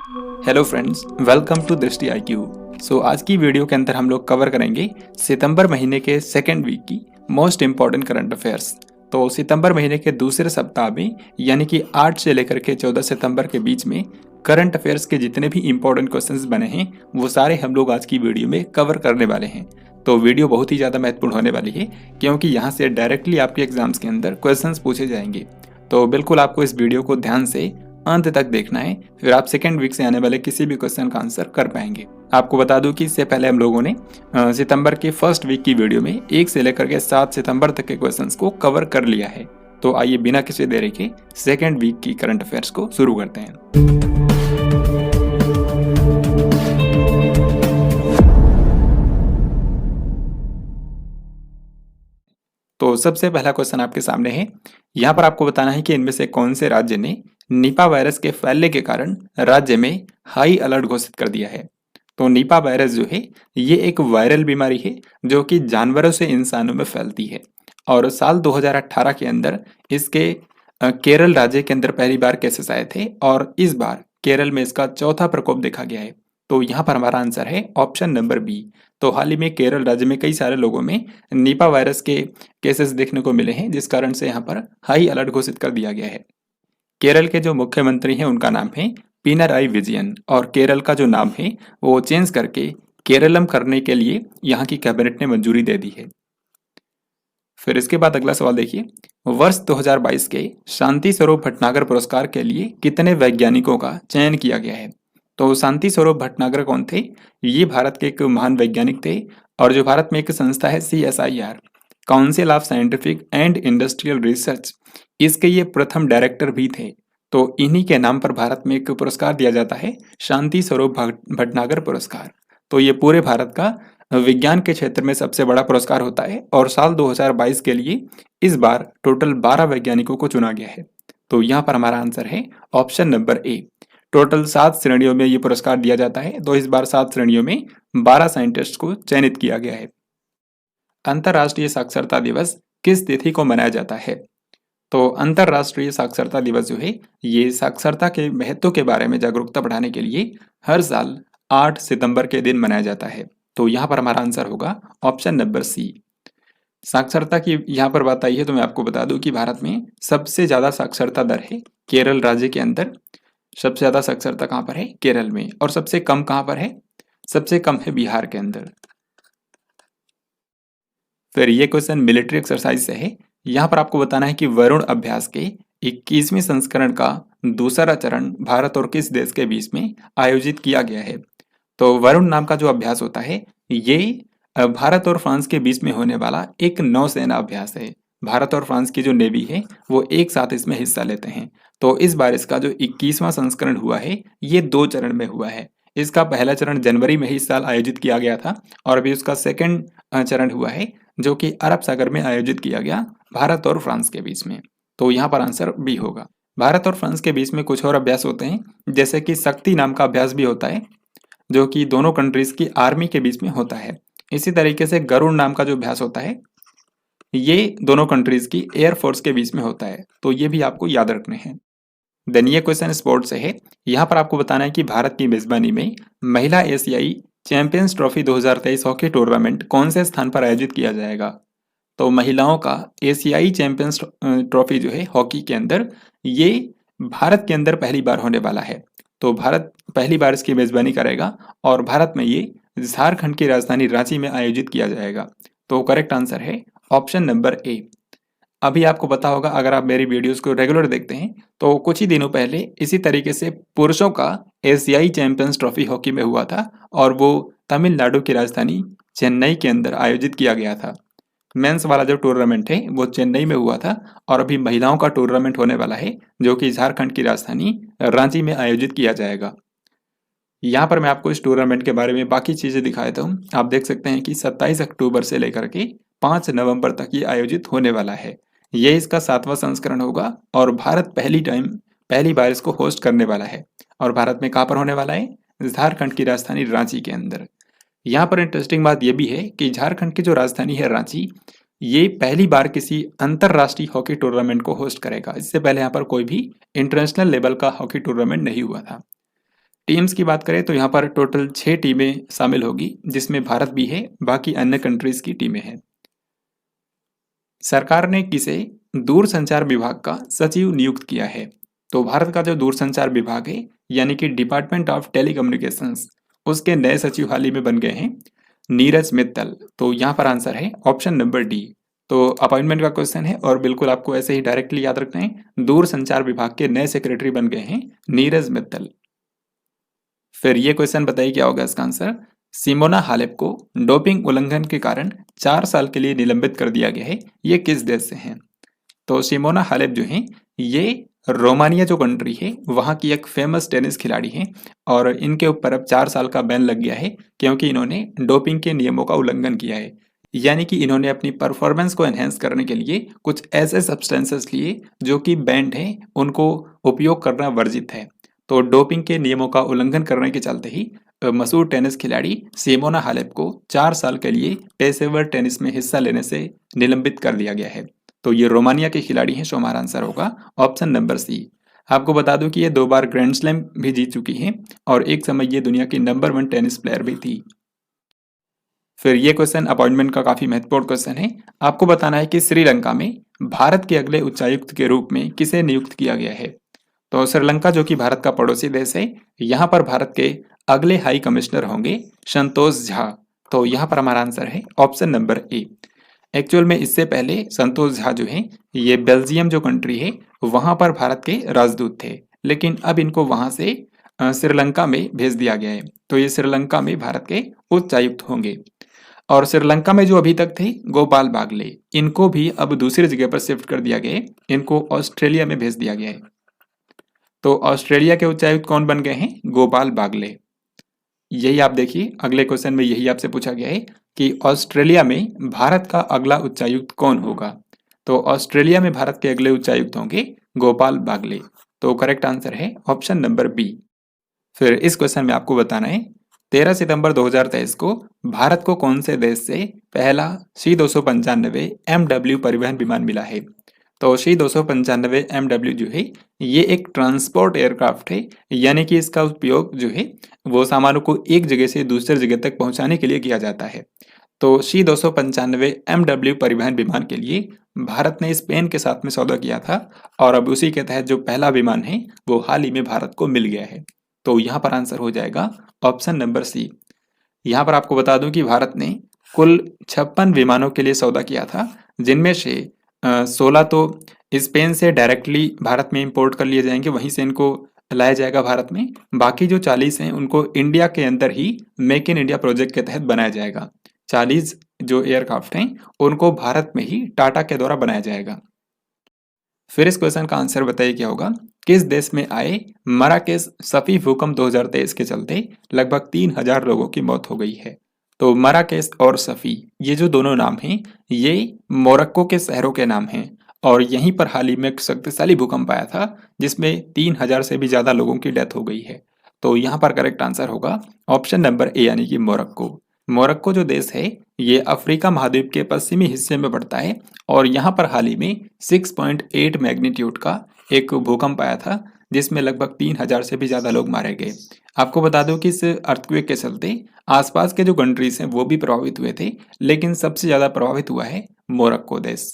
Hello friends, welcome to दृष्टि IQ। आज की वीडियो के अंदर हम लोग कवर करेंगे सितंबर महीने के सेकेंड वीक की मोस्ट इम्पॉर्टेंट करंट अफेयर्स। तो सितंबर महीने के दूसरे सप्ताह में यानी कि 8 से लेकर के 14 सितंबर के बीच में करंट अफेयर्स के जितने भी इम्पोर्टेंट क्वेश्चंस बने हैं वो सारे हम लोग आज की वीडियो में कवर करने वाले हैं। तो वीडियो बहुत ही ज़्यादा महत्वपूर्ण होने वाली है क्योंकि यहाँ से डायरेक्टली आपके एग्जाम्स के अंदर क्वेश्चंस पूछे जाएंगे। तो बिल्कुल आपको इस वीडियो को ध्यान से अंत तक देखना है, फिर आप सेकेंड वीक से आने वाले किसी भी क्वेश्चन का आंसर कर पाएंगे। आपको बता दूं कि इससे पहले हम लोगों ने सितंबर के फर्स्ट वीक की वीडियो में 1 से लेकर के 7 सितंबर तक के क्वेश्चंस को कवर कर लिया है। तो आइए बिना किसी देरी के सेकेंड वीक की करंट अफेयर्स को शुरू करते हैं। तो सबसे पहला क्वेश्चन आपके सामने है। यहाँ पर आपको बताना है कि इनमें से कौन से राज्य ने निपा वायरस के फैलने के कारण राज्य में हाई अलर्ट घोषित कर दिया है। तो निपा वायरस जो है ये एक वायरल बीमारी है जो कि जानवरों से इंसानों में फैलती है और साल 2018 के अंदर इसके केरल राज्य के अंदर पहली बार केसेस आए थे और इस बार केरल में इसका चौथा प्रकोप देखा गया है। तो यहाँ पर हमारा आंसर है ऑप्शन नंबर बी। तो हाल ही में केरल राज्य में कई सारे लोगों में निपा वायरस के केसेस देखने को मिले हैं जिस कारण से यहाँ पर हाई अलर्ट घोषित कर दिया गया है। केरल के जो मुख्यमंत्री हैं उनका नाम है पिनाराई विजयन और केरल का जो नाम है वो चेंज करके केरलम करने के लिए यहाँ की कैबिनेट ने मंजूरी दे दी है। फिर इसके बाद अगला सवाल देखिए, वर्ष 2022 के शांति स्वरूप भटनागर पुरस्कार के लिए कितने वैज्ञानिकों का चयन किया गया है। तो शांति स्वरूप भटनागर कौन थे? ये भारत के एक महान वैज्ञानिक थे और जो भारत में एक संस्था है CSIR, council of scientific and industrial research, इसके ये प्रथम डायरेक्टर भी थे। तो इन्हीं के नाम पर भारत में एक पुरस्कार दिया जाता है, शांति स्वरूप भटनागर पुरस्कार। तो ये पूरे भारत का विज्ञान के क्षेत्र में सबसे बड़ा पुरस्कार होता है और साल 2022 के लिए इस बार टोटल 12 वैज्ञानिकों को चुना गया है। तो यहाँ पर हमारा आंसर है ऑप्शन नंबर ए। टोटल 7 श्रेणियों में ये पुरस्कार दिया जाता है, तो इस बार 7 श्रेणियों में 12 साइंटिस्ट को चयनित किया गया है। अंतर्राष्ट्रीय साक्षरता दिवस किस तिथि को मनाया जाता है? तो अंतर्राष्ट्रीय साक्षरता दिवस जो है ये साक्षरता के महत्व के बारे में जागरूकता बढ़ाने के लिए हर साल 8 सितंबर के दिन मनाया जाता है। तो यहाँ पर हमारा आंसर होगा ऑप्शन नंबर सी। साक्षरता की यहाँ पर बात आई है तो मैं आपको बता दूं कि भारत में सबसे ज्यादा साक्षरता दर है केरल राज्य के अंदर। सबसे ज्यादा साक्षरता कहाँ पर है? केरल में। और सबसे कम कहाँ पर है? सबसे कम है बिहार के अंदर। फिर ये क्वेश्चन मिलिट्री एक्सरसाइज से है। यहाँ पर आपको बताना है कि वरुण अभ्यास के 21वें संस्करण का दूसरा चरण भारत और किस देश के बीच में आयोजित किया गया है। तो वरुण नाम का जो अभ्यास होता है ये भारत और फ्रांस के बीच में होने वाला एक नौसेना अभ्यास है। भारत और फ्रांस की जो नेवी है वो एक साथ इसमें हिस्सा लेते हैं। तो इस बार इसका जो 21वां संस्करण हुआ है ये 2 चरण में हुआ है। इसका पहला चरण जनवरी में ही इस साल आयोजित किया गया था और अभी उसका सेकंड चरण हुआ है जो कि अरब सागर में आयोजित किया गया भारत और फ्रांस के बीच में। तो यहाँ पर आंसर बी होगा। भारत और फ्रांस के बीच में कुछ और अभ्यास होते हैं जैसे कि शक्ति नाम का अभ्यास भी होता है जो कि दोनों कंट्रीज की आर्मी के बीच में होता है। इसी तरीके से गरुड़ नाम का जो अभ्यास होता है ये दोनों कंट्रीज की एयरफोर्स के बीच में होता है। तो ये भी आपको याद रखने हैं। देन ये क्वेश्चन स्पोर्ट्स से है। यहाँ पर आपको बताना है कि भारत की मेजबानी में महिला एशियाई चैंपियंस ट्रॉफी 2023 हॉकी टूर्नामेंट कौन से स्थान पर आयोजित किया जाएगा। तो महिलाओं का एशियाई चैंपियंस ट्रॉफी जो है हॉकी के अंदर ये भारत के अंदर पहली बार होने वाला है। तो भारत पहली बार इसकी मेजबानी करेगा और भारत में ये झारखंड की राजधानी रांची में आयोजित किया जाएगा। तो करेक्ट आंसर है ऑप्शन नंबर ए। अभी आपको पता होगा अगर आप मेरी वीडियोस को रेगुलर देखते हैं तो कुछ ही दिनों पहले इसी तरीके से पुरुषों का एशियाई चैंपियंस ट्रॉफी हॉकी में हुआ था और वो तमिलनाडु की राजधानी चेन्नई के अंदर आयोजित किया गया था। मेंस वाला जो टूर्नामेंट है वो चेन्नई में हुआ था और अभी महिलाओं का टूर्नामेंट होने वाला है जो कि झारखंड की राजधानी रांची में आयोजित किया जाएगा। यहाँ पर मैं आपको इस टूर्नामेंट के बारे में बाकी चीजें दिखा देता हूँ। आप देख सकते हैं कि 27 अक्टूबर से लेकर के 5 नवंबर तक ये आयोजित होने वाला है। ये इसका 7वां संस्करण होगा और भारत पहली बार इसको होस्ट करने वाला है। और भारत में कहाँ पर होने वाला है? झारखंड की राजधानी रांची के अंदर। यहाँ पर इंटरेस्टिंग बात यह भी है कि झारखंड की जो राजधानी है रांची ये पहली बार किसी अंतरराष्ट्रीय हॉकी टूर्नामेंट को होस्ट करेगा। इससे पहले यहाँ पर कोई भी इंटरनेशनल लेवल का हॉकी टूर्नामेंट नहीं हुआ था। टीम्स की बात करें तो यहाँ पर टोटल 6 टीमें शामिल होगी, जिसमें भारत भी है, बाकी अन्य कंट्रीज की टीमें हैं। सरकार ने किसे दूरसंचार विभाग का सचिव नियुक्त किया है? तो भारत का जो दूरसंचार विभाग है, यानी कि डिपार्टमेंट ऑफ टेलीकम्युनिकेशंस, उसके नए सचिव हाल ही में बन गए हैं नीरज मित्तल। तो यहाँ पर आंसर है ऑप्शन नंबर डी। तो अपॉइंटमेंट का क्वेश्चन है और बिल्कुल आपको ऐसे ही डायरेक्टली याद रखना है, दूरसंचार विभाग के नए सेक्रेटरी बन गए हैं नीरज मित्तल। फिर ये क्वेश्चन बताइए क्या होगा इसका आंसर। सिमोना हालेप को डोपिंग उल्लंघन के कारण 4 साल के लिए निलंबित कर दिया गया है, ये किस देश से हैं? तो सिमोना हालेप जो हैं, ये रोमानिया जो कंट्री है वहाँ की एक फेमस टेनिस खिलाड़ी हैं और इनके ऊपर अब 4 साल का बैन लग गया है, क्योंकि इन्होंने डोपिंग के नियमों का उल्लंघन किया है। यानी कि इन्होंने अपनी परफॉर्मेंस को एनहेंस करने के लिए कुछ ऐसे सब्सटेंसेस लिए जो कि बैंड हैं, उनको उपयोग करना वर्जित है। तो डोपिंग के नियमों का उल्लंघन करने के चलते ही मशहूर टेनिस खिलाड़ी सिमोना हालेप को 4 साल के लिए पेशेवर टेनिस में हिस्सा लेने से निलंबित कर दिया गया है। तो ये रोमानिया के खिलाड़ी हैं, सो हमारा आंसर होगा ऑप्शन नंबर सी। आपको बता दूं कि ये 2 बार ग्रैंड स्लैम भी जीत चुकी हैं और एक समय ये दुनिया की नंबर 1 टेनिस प्लेयर भी थी। फिर ये क्वेश्चन अपॉइंटमेंट का काफी महत्वपूर्ण क्वेश्चन है। आपको बताना है कि श्रीलंका में भारत के अगले उच्चायुक्त के रूप में किसे नियुक्त किया गया है? तो श्रीलंका जो कि भारत का पड़ोसी देश है, यहाँ पर भारत के अगले हाई कमिश्नर होंगे संतोष झा। तो यहाँ पर हमारा आंसर है ऑप्शन नंबर ए। एक्चुअल में इससे पहले संतोष झा जो हैं, ये बेल्जियम जो कंट्री है वहाँ पर भारत के राजदूत थे, लेकिन अब इनको वहाँ से श्रीलंका में भेज दिया गया है। तो ये श्रीलंका में भारत के उच्चायुक्त होंगे। और श्रीलंका में जो अभी तक थे गोपाल बागले, इनको भी अब दूसरी जगह पर शिफ्ट कर दिया गया है, इनको ऑस्ट्रेलिया में भेज दिया गया है। तो ऑस्ट्रेलिया के उच्चायुक्त कौन बन गए हैं? गोपाल बागले। यही आप देखिए अगले क्वेश्चन में यही आपसे पूछा गया है कि ऑस्ट्रेलिया में भारत का अगला उच्चायुक्त कौन होगा? तो ऑस्ट्रेलिया में भारत के अगले उच्चायुक्त होंगे गोपाल बागले। तो करेक्ट आंसर है ऑप्शन नंबर बी। फिर इस क्वेश्चन में आपको बताना है 13 सितंबर 2023 को भारत को कौन से देश से पहला C-295 MW परिवहन विमान मिला है? तो C-295 MW जो है ये एक ट्रांसपोर्ट एयरक्राफ्ट है, यानी कि इसका उपयोग जो है वो सामानों को एक जगह से दूसरी जगह तक पहुंचाने के लिए किया जाता है। तो C-295 MW परिवहन विमान के लिए भारत ने स्पेन के साथ में सौदा किया था और अब उसी के तहत जो पहला विमान है वो हाल ही में भारत को मिल गया है। तो यहाँ पर आंसर हो जाएगा ऑप्शन नंबर सी। यहाँ पर आपको बता दूं कि भारत ने कुल 56 विमानों के लिए सौदा किया था, जिनमें से 16 तो स्पेन से डायरेक्टली भारत में इंपोर्ट कर लिए जाएंगे, वहीं से इनको लाया जाएगा भारत में। बाकी जो 40 हैं उनको इंडिया के अंदर ही मेक इन इंडिया प्रोजेक्ट के तहत बनाया जाएगा। 40 जो एयरक्राफ्ट हैं उनको भारत में ही टाटा के द्वारा बनाया जाएगा। फिर इस क्वेश्चन का आंसर बताइए क्या होगा। किस देश में आए मराकेश सफी भूकंप 2023 के चलते लगभग 3000 लोगों की मौत हो गई है? तो मराकेश और सफी ये जो दोनों नाम हैं ये मोरक्को के शहरों के नाम हैं और यहीं पर हाल ही में एक शक्तिशाली भूकंप आया था जिसमें 3000 से भी ज्यादा लोगों की डेथ हो गई है। तो यहाँ पर करेक्ट आंसर होगा ऑप्शन नंबर ए, यानी कि मोरक्को। मोरक्को जो देश है ये अफ्रीका महाद्वीप के पश्चिमी हिस्से में पड़ता है और यहाँ पर हाल ही में 6.8 मैग्नीट्यूड का एक भूकंप आया था जिसमें लगभग 3000 से भी ज्यादा लोग मारे गए। आपको बता दूं कि इस अर्थक्वेक के चलते आसपास के जो कंट्रीज हैं वो भी प्रभावित हुए थे, लेकिन सबसे ज्यादा प्रभावित हुआ है मोरक्को देश।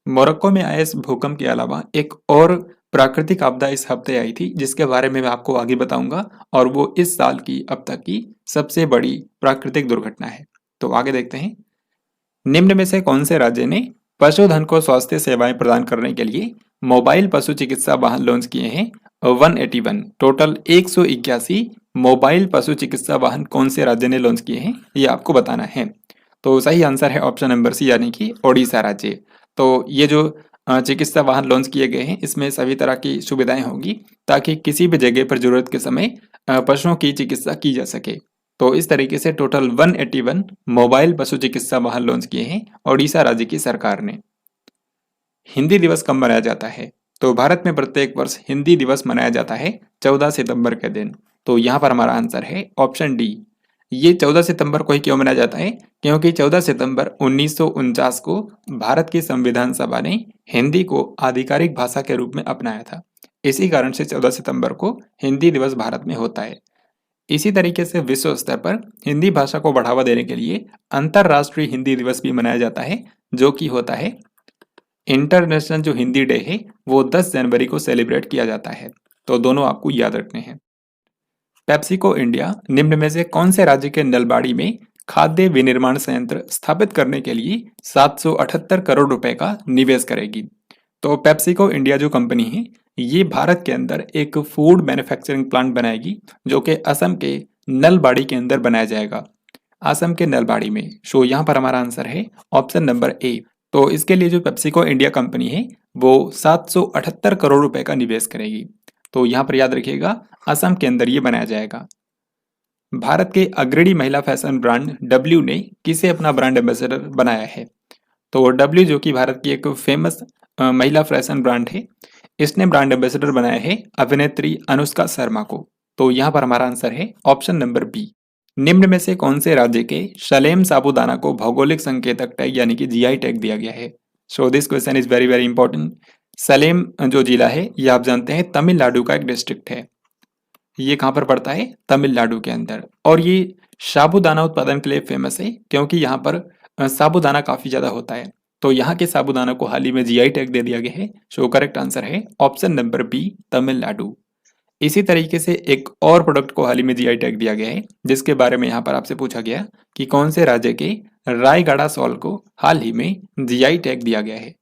मोरक्को में आए इस भूकंप के अलावा एक और प्राकृतिक आपदा इस हफ्ते आई थी जिसके बारे में मैं आपको आगे बताऊंगा और वो इस साल की अब तक की सबसे बड़ी प्राकृतिक दुर्घटना है। तो आगे देखते हैं। निम्न में से कौन से राज्य ने पशुधन को स्वास्थ्य सेवाएं प्रदान करने के लिए मोबाइल पशु चिकित्सा वाहन लॉन्च किए हैं? 181 टोटल 181 मोबाइल पशु चिकित्सा वाहन कौन से राज्य ने लॉन्च किए हैं ये आपको बताना है। तो सही आंसर है ऑप्शन नंबर सी, यानी कि ओडिशा राज्य। तो ये जो चिकित्सा वाहन लॉन्च किए गए हैं इसमें सभी तरह की सुविधाएं होंगी ताकि किसी भी जगह पर जरूरत के समय पशुओं की चिकित्सा की जा सके। तो इस तरीके से टोटल 181 मोबाइल पशु चिकित्सा वाहन लॉन्च किए हैं ओडिशा राज्य की सरकार ने। हिंदी दिवस कब मनाया जाता है? तो भारत में प्रत्येक वर्ष हिंदी दिवस मनाया जाता है 14 सितंबर के दिन। तो यहाँ पर हमारा आंसर है ऑप्शन डी। ये 14 सितंबर को ही क्यों मनाया जाता है? क्योंकि 14 सितंबर 1949 को भारत की संविधान सभा ने हिंदी को आधिकारिक भाषा के रूप में अपनाया था। इसी कारण से 14 सितंबर को हिंदी दिवस भारत में होता है। इसी तरीके से विश्व स्तर पर हिंदी भाषा को बढ़ावा देने के लिए अंतर्राष्ट्रीय हिंदी दिवस भी मनाया जाता है, जो कि होता है इंटरनेशनल जो हिंदी डे है वो 10 जनवरी को सेलिब्रेट किया जाता है। तो दोनों आपको याद रखने हैं। पेप्सिको इंडिया निम्न में से कौन से राज्य के नलबाड़ी में खाद्य विनिर्माण संयंत्र स्थापित करने के लिए 778 करोड़ रुपए का निवेश करेगी? तो पेप्सिको इंडिया जो कंपनी है ये भारत के अंदर एक फूड मैन्युफैक्चरिंग प्लांट बनाएगी, जो कि असम के नलबाड़ी के अंदर बनाया जाएगा। असम के नलबाड़ी में। सो यहाँ पर हमारा आंसर है ऑप्शन नंबर ए। तो इसके लिए जो पेप्सिको इंडिया कंपनी है वो 778 करोड़ रुपए का निवेश करेगी। तो यहाँ पर याद रखिएगा असम के अंदर ये बनाया जाएगा। भारत के अग्रणी महिला फैशन ब्रांड डब्ल्यू ने किसे अपना ब्रांड एम्बेसडर बनाया है? तो डब्ल्यू जो कि भारत की एक फेमस महिला फैशन ब्रांड है, इसने ब्रांड एम्बेसडर बनाया है अभिनेत्री अनुष्का शर्मा को। तो यहाँ पर हमारा आंसर है ऑप्शन नंबर बी। निम्न में से कौन से राज्य के सलेम साबूदाना को भौगोलिक संकेतक टैग यानी कि जीआई टैग दिया गया है? So this question is very very important. Salem जो जिला है ये आप जानते हैं तमिलनाडु का एक डिस्ट्रिक्ट है। ये कहाँ पर पड़ता है? तमिलनाडु के अंदर। और ये साबूदाना उत्पादन के लिए फेमस है, क्योंकि यहाँ पर साबूदाना काफी ज्यादा होता है। तो यहाँ के साबूदाना को हाल ही में जीआई टैग दे दिया गया है। सो करेक्ट आंसर है ऑप्शन नंबर बी, तमिलनाडु। इसी तरीके से एक और प्रोडक्ट को हाल ही में जीआई टैग दिया गया है, जिसके बारे में यहाँ पर आपसे पूछा गया कि कौन से राज्य के रायगढ़ सॉल को हाल ही में जीआई टैग दिया गया है।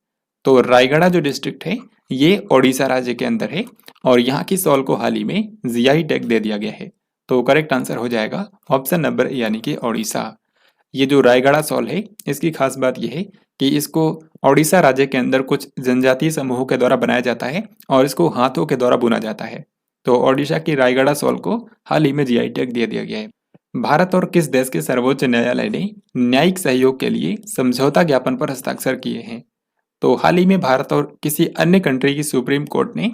तो रायगढ़ जो डिस्ट्रिक्ट है ये ओडिशा राज्य के अंदर है, और यहाँ की सॉल को हाल ही में जीआई टैग दे दिया गया है। तो करेक्ट आंसर हो जाएगा ऑप्शन नंबर यानी कि ओडिशा। ये जो रायगढ़ सॉल है इसकी खास बात यह है कि इसको ओडिशा राज्य के अंदर कुछ जनजातीय समूहों के द्वारा बनाया जाता है और इसको हाथों के द्वारा बुना जाता है। तो ओडिशा की रायगढ़ सॉल को हाल ही में जीआई टैग दे दिया गया है। भारत और किस देश के सर्वोच्च न्यायालय ने न्यायिक सहयोग के लिए समझौता ज्ञापन पर हस्ताक्षर किए हैं? तो हाल ही में भारत और किसी अन्य कंट्री की सुप्रीम कोर्ट ने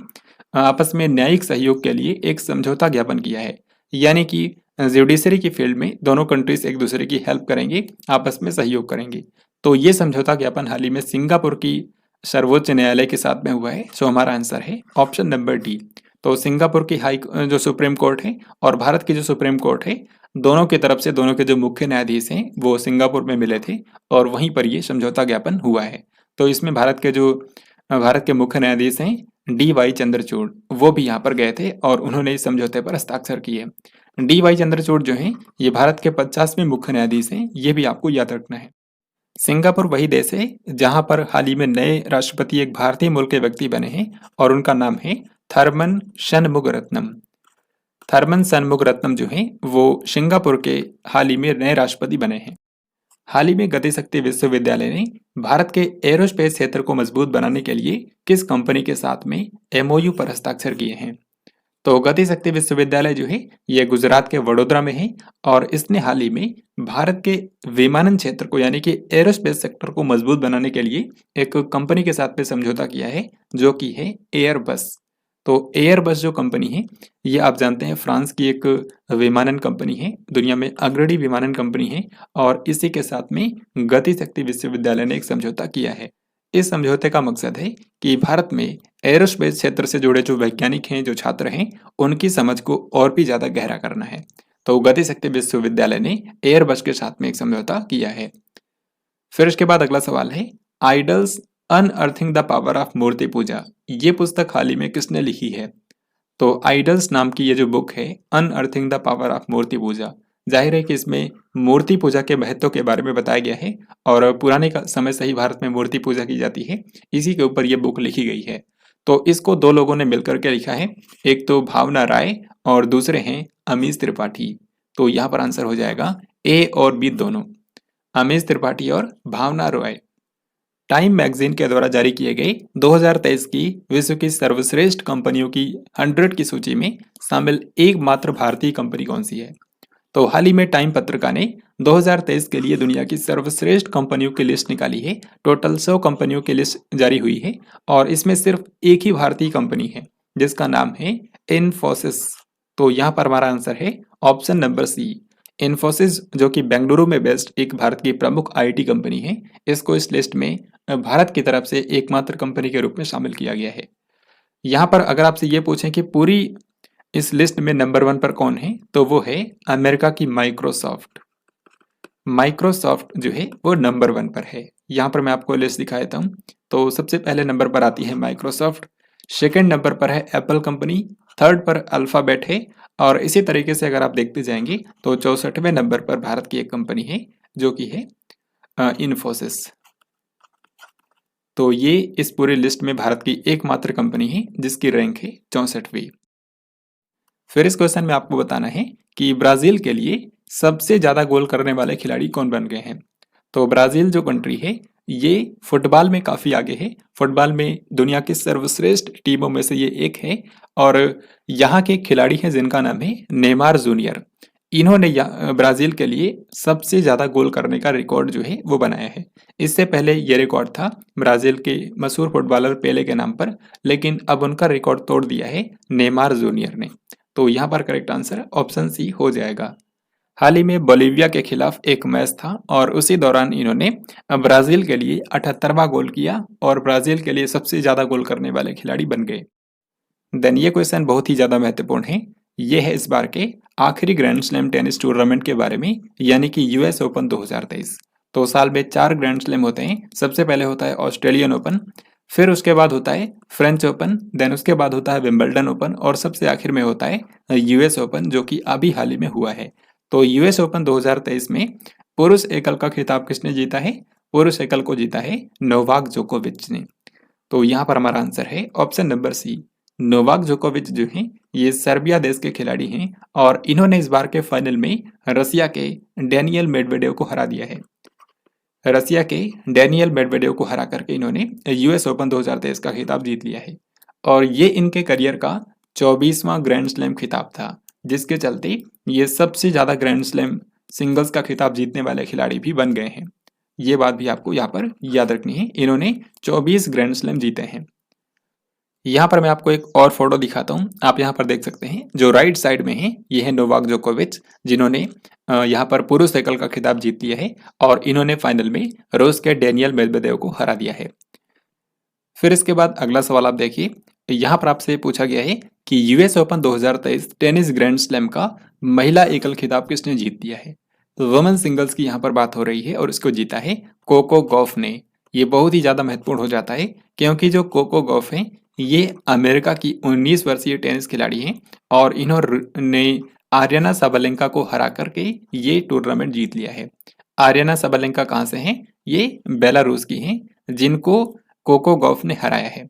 आपस में न्यायिक सहयोग के लिए एक समझौता ज्ञापन किया है, यानी कि जुडिशरी की फील्ड में दोनों कंट्रीज एक दूसरे की हेल्प करेंगे, आपस में सहयोग करेंगे। तो ये समझौता ज्ञापन हाल ही में सिंगापुर की सर्वोच्च न्यायालय के साथ में हुआ है। सो हमारा आंसर है ऑप्शन नंबर डी। तो सिंगापुर की जो सुप्रीम कोर्ट है और भारत की जो सुप्रीम कोर्ट है, दोनों की तरफ से दोनों के जो मुख्य न्यायाधीश हैं वो सिंगापुर में मिले थे और वहीं पर ये समझौता ज्ञापन हुआ है। तो इसमें भारत के मुख्य न्यायाधीश हैं डी.वाई. चंद्रचूड़, वो भी यहाँ पर गए थे और उन्होंने इस समझौते पर हस्ताक्षर किए। डी.वाई. चंद्रचूड़ जो हैं ये भारत के 50वें मुख्य न्यायाधीश हैं, ये भी आपको याद रखना है। सिंगापुर वही देश है जहां पर हाल ही में नए राष्ट्रपति एक भारतीय मूल के व्यक्ति बने हैं और उनका नाम है थरमन शनमुगरत्नम। थरमन शनमुगरत्नम जो हैं वो सिंगापुर के हाल ही में नए राष्ट्रपति बने हैं। हाल ही में गतिशक्ति विश्वविद्यालय ने भारत के एरोस्पेस क्षेत्र को मजबूत बनाने के लिए किस कंपनी के साथ में एमओयू पर हस्ताक्षर किए हैं? तो गतिशक्ति विश्वविद्यालय जो है ये गुजरात के वडोदरा में है और इसने हाल ही में भारत के विमानन क्षेत्र को यानी कि एरोस्पेस सेक्टर को मजबूत बनाने के लिए एक कंपनी के साथ में समझौता किया है, जो कि है एयरबस। तो एयरबस जो कंपनी है ये आप जानते हैं फ्रांस की एक विमानन कंपनी है, दुनिया में अग्रणी विमानन कंपनी है, और इसी के साथ में गतिशक्ति विश्वविद्यालय ने एक समझौता किया है। इस समझौते का मकसद है कि भारत में एरोस्पेस क्षेत्र से जुड़े जो वैज्ञानिक हैं, जो छात्र हैं, उनकी समझ को और भी ज्यादा गहरा करना है। तो गतिशक्ति विश्वविद्यालय ने एयरबस के साथ में एक समझौता किया है। फिर उसके बाद अगला सवाल है आइडल्स अनअर्थिंग द पावर ऑफ मूर्ति पूजा, ये पुस्तक हाल ही में किसने लिखी है? तो आइडल्स नाम की ये जो बुक है अनअर्थिंग द पावर ऑफ मूर्ति पूजा, जाहिर है कि इसमें मूर्ति पूजा के महत्व के बारे में बताया गया है और पुराने समय से ही भारत में मूर्ति पूजा की जाती है, इसी के ऊपर यह बुक लिखी गई है। तो इसको दो लोगों ने मिलकर के लिखा है, एक तो भावना राय और दूसरे हैं अमीश त्रिपाठी। तो यहाँ पर आंसर हो जाएगा ए और बी दोनों, अमीश त्रिपाठी और भावना राय। टाइम मैगजीन के द्वारा जारी किए गए 2023 की विश्व की सर्वश्रेष्ठ कंपनियों की 100 की सूची में शामिल एकमात्र भारतीय कंपनी कौन सी है? तो हाल ही में टाइम पत्रिका ने 2023 के लिए दुनिया की सर्वश्रेष्ठ कंपनियों की लिस्ट निकाली है। टोटल 100 कंपनियों की लिस्ट जारी हुई है और इसमें सिर्फ एक ही भारतीय कंपनी है जिसका नाम है इन्फोसिस। तो यहाँ पर हमारा आंसर है ऑप्शन नंबर सी। इन्फोसिस जो कि बेंगलुरु में बेस्ड एक भारत की प्रमुख आईटी कंपनी है, इसको इस लिस्ट में भारत की तरफ से एकमात्र कंपनी के रूप में शामिल किया गया है। यहाँ पर अगर आपसे ये पूछें कि पूरी इस लिस्ट में नंबर 1 पर कौन है, तो वो है अमेरिका की माइक्रोसॉफ्ट। माइक्रोसॉफ्ट जो है वो नंबर 1 पर है। यहाँ पर मैं आपको लिस्ट दिखा देता हूँ। तो सबसे पहले नंबर पर आती है माइक्रोसॉफ्ट, सेकंड नंबर पर है एप्पल कंपनी, थर्ड पर अल्फाबेट है, और इसी तरीके से अगर आप देखते जाएंगे तो 64वें नंबर पर भारत की एक कंपनी है जो कि है इन्फोसिस। तो ये इस पूरे लिस्ट में भारत की एकमात्र कंपनी है जिसकी रैंक है 64वीं। फिर इस क्वेश्चन में आपको बताना है कि ब्राजील के लिए सबसे ज्यादा गोल करने वाले खिलाड़ी कौन बन गए हैं। तो ब्राजील जो कंट्री है ये फुटबॉल में काफी आगे है। फुटबॉल में दुनिया की सर्वश्रेष्ठ टीमों में से ये एक है, और यहाँ के खिलाड़ी हैं जिनका नाम है नेमार जूनियर। इन्होंने ब्राजील के लिए सबसे ज्यादा गोल करने का रिकॉर्ड जो है वो बनाया है। इससे पहले ये रिकॉर्ड था ब्राजील के मशहूर फुटबॉलर पेले के नाम पर, लेकिन अब उनका रिकॉर्ड तोड़ दिया है नेमार जूनियर ने। तो यहाँ पर करेक्ट आंसर ऑप्शन सी हो जाएगा। हाल ही में बोलीविया के खिलाफ एक मैच था और उसी दौरान इन्होंने ब्राजील के लिए 78वां गोल किया और ब्राजील के लिए सबसे ज्यादा गोल करने वाले खिलाड़ी बन गए। देन ये क्वेश्चन बहुत ही ज्यादा महत्वपूर्ण है। ये है इस बार के आखिरी ग्रैंड स्लैम टेनिस टूर्नामेंट के बारे में, यानी कि यूएस ओपन 2023। तो साल में 4 ग्रैंड स्लैम होते हैं। सबसे पहले होता है ऑस्ट्रेलियन ओपन, फिर उसके बाद होता है फ्रेंच ओपन, देन उसके बाद होता है विंबलडन ओपन, और सबसे आखिर में होता है यूएस ओपन जो कि अभी हाल ही में हुआ है। तो यूएस ओपन 2023 में पुरुष एकल का खिताब किसने जीता है? पुरुष एकल को जीता है नोवाक जोकोविच ने। तो यहाँ पर हमारा आंसर है ऑप्शन नंबर सी। नोवाक जोकोविच जो हैं ये सर्बिया देश के खिलाड़ी हैं और इन्होंने इस बार के फाइनल में रसिया के डेनियल मेडवेडेव को हरा दिया है। रसिया के डेनियल मेडवेडेव को हरा करके इन्होंने यूएस ओपन 2023 का खिताब जीत लिया है, और ये इनके करियर का 24वां ग्रैंड स्लैम खिताब था, जिसके चलते ये सबसे ज्यादा ग्रैंड स्लैम सिंगल्स का खिताब जीतने वाले खिलाड़ी भी बन गए हैं। ये बात भी आपको यहाँ पर याद रखनी है। इन्होंने 24 ग्रैंड स्लैम जीते हैं। यहाँ पर मैं आपको एक और फोटो दिखाता हूँ। आप यहाँ पर देख सकते हैं जो राइट साइड में है ये है नोवाक जोकोविच, जिन्होंने यहाँ पर पुरुष एकल का खिताब जीत लिया है और इन्होंने फाइनल में रूस के डेनियल मेदवेदेव को हरा दिया है। फिर इसके बाद अगला सवाल आप देखिए। यहाँ पर आपसे पूछा गया है कि US open 2023 tennis grand slam का महिला एकल खिताब किसने जीत लिया है? तो वुमेन सिंगल्स की यहाँ पर बात हो रही है और इसको जीता है कोको गॉफ ने। ये बहुत ही ज्यादा महत्वपूर्ण हो जाता है क्योंकि जो कोको गॉफ है ये अमेरिका की 19 वर्षीय टेनिस खिलाड़ी हैं और इन्होंने आर्यना साबालेंका को हरा करके ये टूर्नामेंट जीत लिया है। आर्यना साबालेंका कहाँ से हैं? ये बेलारूस की हैं जिनको कोको गॉफ ने हराया है।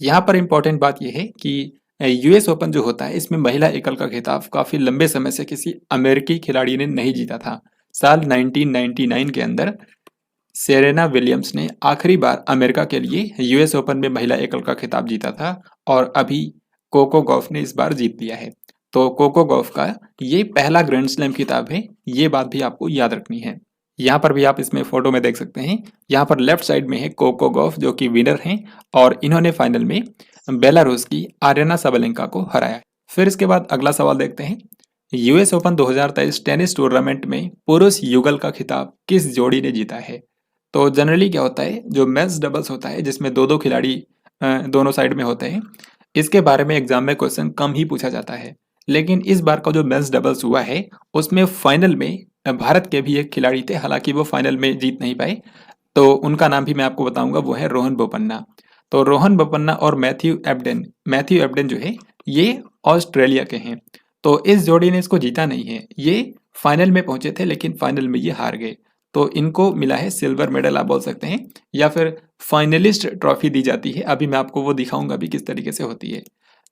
यहाँ पर इंपॉर्टेंट बात यह है कि यूएस ओपन जो होता है इसमें महिला एकल का खिताब काफी लंबे समय से किसी अमेरिकी खिलाड़ी ने नहीं जीता था। साल 1999 के अंदर सेरेना विलियम्स ने आखिरी बार अमेरिका के लिए यूएस ओपन में महिला एकल का खिताब जीता था और अभी कोको गॉफ ने इस बार जीत लिया है। तो कोको गॉफ का ये पहला ग्रैंड स्लैम खिताब है, ये बात भी आपको याद रखनी है। यहाँ पर भी आप इसमें फोटो में देख सकते हैं। यहाँ पर लेफ्ट साइड में है कोको गॉफ जो कि विनर हैं और इन्होंने फाइनल में बेलारूस की आर्यना साबालेंका को हराया। फिर इसके बाद अगला सवाल देखते हैं। यूएस ओपन 2023 टेनिस टूर्नामेंट में पुरुष युगल का खिताब किस जोड़ी ने जीता है? तो जनरली क्या होता है, जो मेंस डबल्स होता है जिसमें दो दो खिलाड़ी दोनों साइड में होते हैं, इसके बारे में एग्जाम में क्वेश्चन कम ही पूछा जाता है। लेकिन इस बार का जो मेंस डबल्स हुआ है उसमें फाइनल में भारत के भी एक खिलाड़ी थे, हालांकि वो फाइनल में जीत नहीं पाए। तो उनका नाम भी मैं आपको बताऊंगा, वो है रोहन बोपन्ना। तो रोहन बोपन्ना और मैथ्यू एबडेन जो है ये ऑस्ट्रेलिया के हैं। तो इस जोड़ी ने इसको जीता नहीं है, ये फाइनल में पहुंचे थे लेकिन फाइनल में ये हार गए। तो इनको मिला है सिल्वर मेडल आप बोल सकते हैं, या फिर फाइनलिस्ट ट्रॉफी दी जाती है। अभी मैं आपको वो दिखाऊंगा भी किस तरीके से होती है।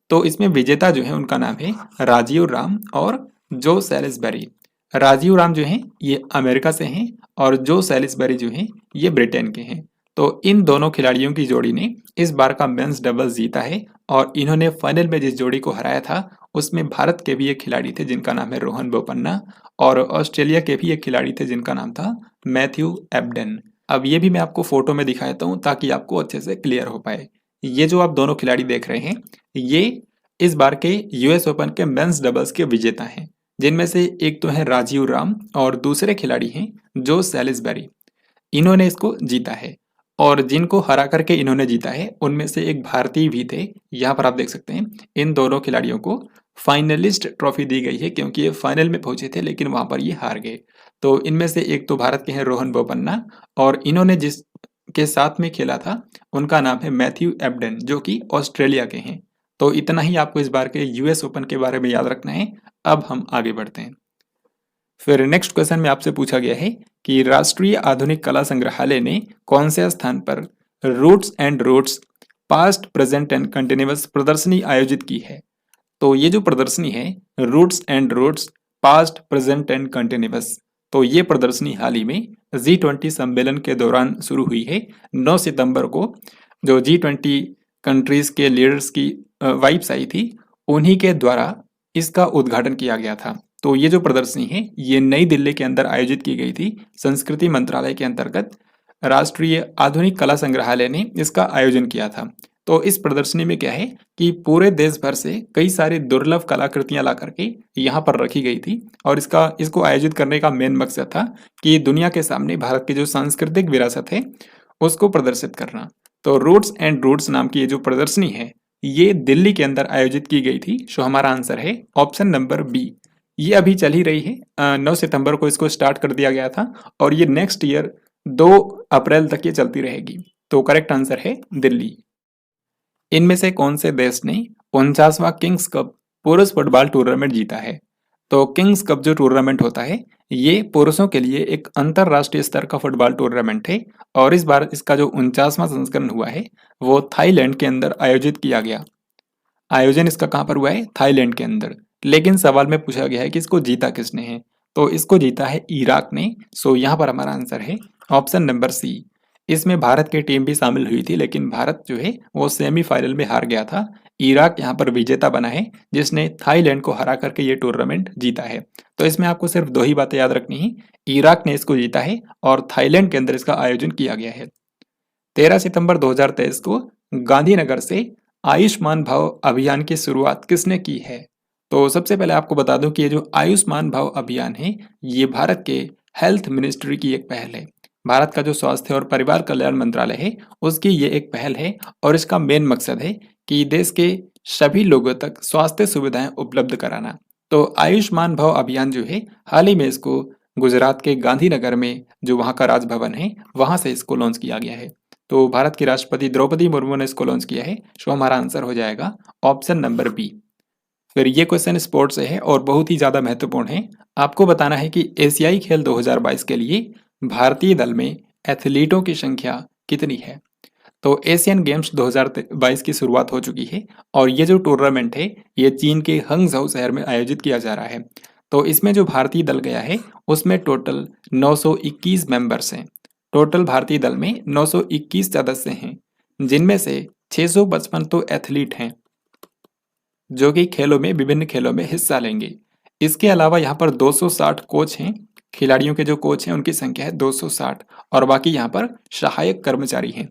तो इसमें विजेता जो है उनका नाम है राजीव राम और जो सैलिसबरी। राजीव राम जो हैं ये अमेरिका से हैं और जो सैलिसबरी जो हैं ये ब्रिटेन के हैं। तो इन दोनों खिलाड़ियों की जोड़ी ने इस बार का मेंस डबल्स जीता है और इन्होंने फाइनल में जिस जोड़ी को हराया था उसमें भारत के भी एक खिलाड़ी थे जिनका नाम है रोहन बोपन्ना और ऑस्ट्रेलिया के भी एक खिलाड़ी थे जिनका नाम था मैथ्यू एबडेन। अब ये भी मैं आपको फोटो में दिखा देता हूँ ताकि आपको अच्छे से क्लियर हो पाए। ये जो आप दोनों खिलाड़ी देख रहे हैं ये इस बार के यूएस ओपन के मेंस डबल्स के विजेता हैं, जिनमें से एक तो है राजीव राम और दूसरे खिलाड़ी हैं जो सैलिसबरी। इन्होंने इसको जीता है और जिनको हरा करके इन्होंने जीता है उनमें से एक भारतीय भी थे। यहाँ पर आप देख सकते हैं इन दोनों खिलाड़ियों को फाइनलिस्ट ट्रॉफी दी गई है क्योंकि ये फाइनल में पहुंचे थे लेकिन वहां पर ये हार गए। तो इनमें से एक तो भारत के हैं रोहन बोपन्ना, और इन्होंने जिस के साथ में खेला था उनका नाम है मैथ्यू एबडन, जो कि ऑस्ट्रेलिया के हैं। तो इतना ही आपको इस बार के यूएस ओपन के बारे में याद रखना है। अब हम आगे बढ़ते हैं। फिर नेक्स्ट क्वेश्चन में आपसे पूछा गया है कि राष्ट्रीय आधुनिक कला संग्रहालय ने कौन से स्थान पर roots and roots past present and continuous प्रदर्शनी आयोजित की है। तो ये जो प्रदर्शनी है roots and roots past present and continuous, तो ये प्रदर्शनी हाल ही में G20 सम्मेलन के दौरान शुरू हुई है 9 सितंबर को। जो G20 कंट्रीज के लीडर्स की वाइब्स आई थी, उन्हीं के द्वारा इसका उद्घाटन किया गया था। तो ये जो प्रदर्शनी है ये नई दिल्ली के अंदर आयोजित की गई थी। संस्कृति मंत्रालय के अंतर्गत राष्ट्रीय आधुनिक कला संग्रहालय ने इसका आयोजन किया था। तो इस प्रदर्शनी में क्या है कि पूरे देश भर से कई सारी दुर्लभ कलाकृतियां ला करके यहाँ पर रखी गई थी, और इसको आयोजित करने का मेन मकसद था कि दुनिया के सामने भारत की जो सांस्कृतिक विरासत है उसको प्रदर्शित करना। तो रूट्स एंड रूट्स नाम की ये जो प्रदर्शनी है ये दिल्ली के अंदर आयोजित की गई थी। सो हमारा आंसर है ऑप्शन नंबर बी। ये अभी चल ही रही है, 9 सितंबर को इसको स्टार्ट कर दिया गया था और ये नेक्स्ट ईयर 2 अप्रैल तक ये चलती रहेगी। तो करेक्ट आंसर है दिल्ली। इनमें से कौन से देश ने 49वां किंग्स कप पुरुष फुटबॉल टूर्नामेंट जीता है। तो किंग्स कप जो टूर्नामेंट होता है ये पुरुषों के लिए एक अंतरराष्ट्रीय स्तर का फुटबॉल टूर्नामेंट है, और इस बार इसका जो 49वां संस्करण हुआ है वो थाईलैंड के अंदर आयोजित किया गया। आयोजन इसका कहाँ पर हुआ है, थाईलैंड के अंदर। लेकिन सवाल में पूछा गया है कि इसको जीता किसने है, तो इसको जीता है इराक ने। सो यहाँ पर हमारा आंसर है ऑप्शन नंबर सी। इसमें भारत की टीम भी शामिल हुई थी लेकिन भारत जो है वो सेमीफाइनल में हार गया था। इराक यहाँ पर विजेता बना है जिसने थाईलैंड को हरा करके ये टूर्नामेंट जीता है। तो इसमें आपको सिर्फ 2 ही बातें याद रखनी है, इराक ने इसको जीता है और थाईलैंड के अंदर इसका आयोजन किया गया है। 13 सितंबर 2023 को गांधीनगर से आयुष्मान भव अभियान की शुरुआत किसने की है। तो सबसे पहले आपको बता दूं कि ये जो आयुष्मान भव अभियान है ये भारत के हेल्थ मिनिस्ट्री की एक पहल है। भारत का जो स्वास्थ्य और परिवार कल्याण मंत्रालय है उसकी ये एक पहल है, और इसका मेन मकसद है कि देश के सभी लोगों तक स्वास्थ्य सुविधाएं उपलब्ध कराना। तो आयुष्मान भव अभियान जो है हाल ही में इसको गुजरात के गांधीनगर में जो वहाँ का राजभवन है वहां से इसको लॉन्च किया गया है। तो भारत की राष्ट्रपति द्रौपदी मुर्मू ने इसको लॉन्च किया है। सो हमारा आंसर हो जाएगा ऑप्शन नंबर बी। फिर ये क्वेश्चन स्पोर्ट्स से है और बहुत ही ज्यादा महत्वपूर्ण है। आपको बताना है कि एशियाई खेल 2022 के लिए भारतीय दल में एथलीटों की संख्या कितनी है। तो एशियन गेम्स 2022 की शुरुआत हो चुकी है और ये जो टूर्नामेंट है ये चीन के हंगझाऊ शहर में आयोजित किया जा रहा है। तो इसमें जो भारतीय दल गया है उसमें टोटल 921 मेंबर्स हैं। टोटल भारतीय दल में 921 सदस्य हैं, जिनमें से 655 तो एथलीट हैं जो कि खेलों में विभिन्न खेलों में हिस्सा लेंगे। इसके अलावा यहाँ पर 260 कोच हैं। खिलाड़ियों के जो कोच हैं उनकी संख्या है 260, और बाकी यहाँ पर सहायक कर्मचारी हैं।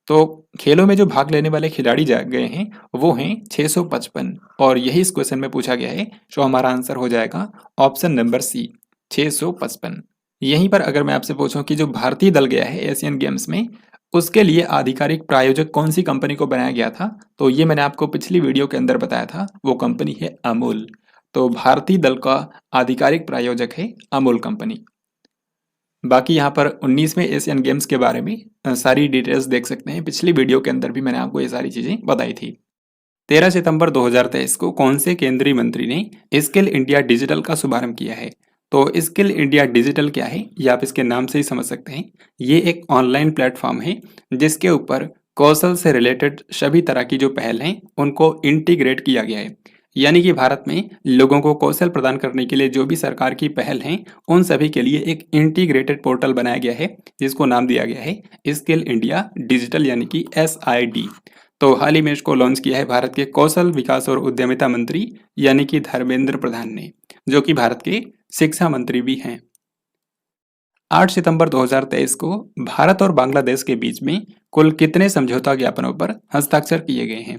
तो खेलों में जो भाग लेने वाले खिलाड़ी गए हैं वो हैं 655, और यही इस क्वेश्चन में पूछा गया है। तो हमारा आंसर हो जाएगा ऑप्शन नंबर सी 655। यहीं पर अगर मैं आपसे पूछूं कि जो भारतीय दल गया है एशियन गेम्स में उसके लिए आधिकारिक प्रायोजक कौन सी कंपनी को बनाया गया था, तो ये मैंने आपको पिछली वीडियो के अंदर बताया था। वो कंपनी है अमूल। तो भारतीय दल का आधिकारिक प्रायोजक है अमूल कंपनी। बाकी यहाँ पर 19वें एशियन गेम्स के बारे में सारी डिटेल्स देख सकते हैं। पिछली वीडियो के अंदर भी मैंने आपको ये सारी चीजें बताई थी। 13 सितंबर 2023 को कौन से केंद्रीय मंत्री ने स्किल इंडिया डिजिटल का शुभारंभ किया है। तो स्किल इंडिया डिजिटल क्या है ये आप इसके नाम से ही समझ सकते हैं। ये एक ऑनलाइन प्लेटफॉर्म है जिसके ऊपर कौशल से रिलेटेड सभी तरह की जो पहल हैं उनको इंटीग्रेट किया गया है। यानी कि भारत में लोगों को कौशल प्रदान करने के लिए जो भी सरकार की पहल हैं उन सभी के लिए एक इंटीग्रेटेड पोर्टल बनाया गया है जिसको नाम दिया गया है स्किल इंडिया डिजिटल, यानी कि SID। तो हाल ही में इसको लॉन्च किया है भारत के कौशल विकास और उद्यमिता मंत्री यानी कि धर्मेंद्र प्रधान ने, जो कि भारत के शिक्षा मंत्री भी हैं। 8 सितंबर 2023 को भारत और बांग्लादेश के बीच में कुल कितने समझौता ज्ञापनों पर हस्ताक्षर किए गए हैं।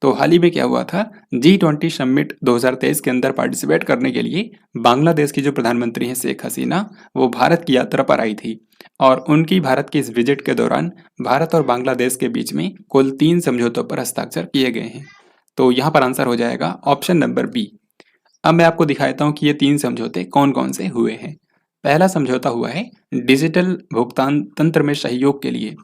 तो हाल ही में क्या हुआ था, G20 समिट 2023 के अंदर पार्टिसिपेट करने के लिए बांग्लादेश की जो प्रधानमंत्री हैं शेख हसीना, वो भारत की यात्रा पर आई थी, और उनकी भारत की इस विजिट के दौरान भारत और बांग्लादेश के बीच में कुल 3 समझौतों पर हस्ताक्षर किए गए हैं। तो यहाँ पर आंसर हो जाएगा ऑप्शन नंबर बी। अब मैं आपको दिखाता हूँ कि ये 3 समझौते कौन-कौन से हुए हैं। पहला समझौता हुआ है डिजिटल भुगतान तंत्र में सहयोग के लिए।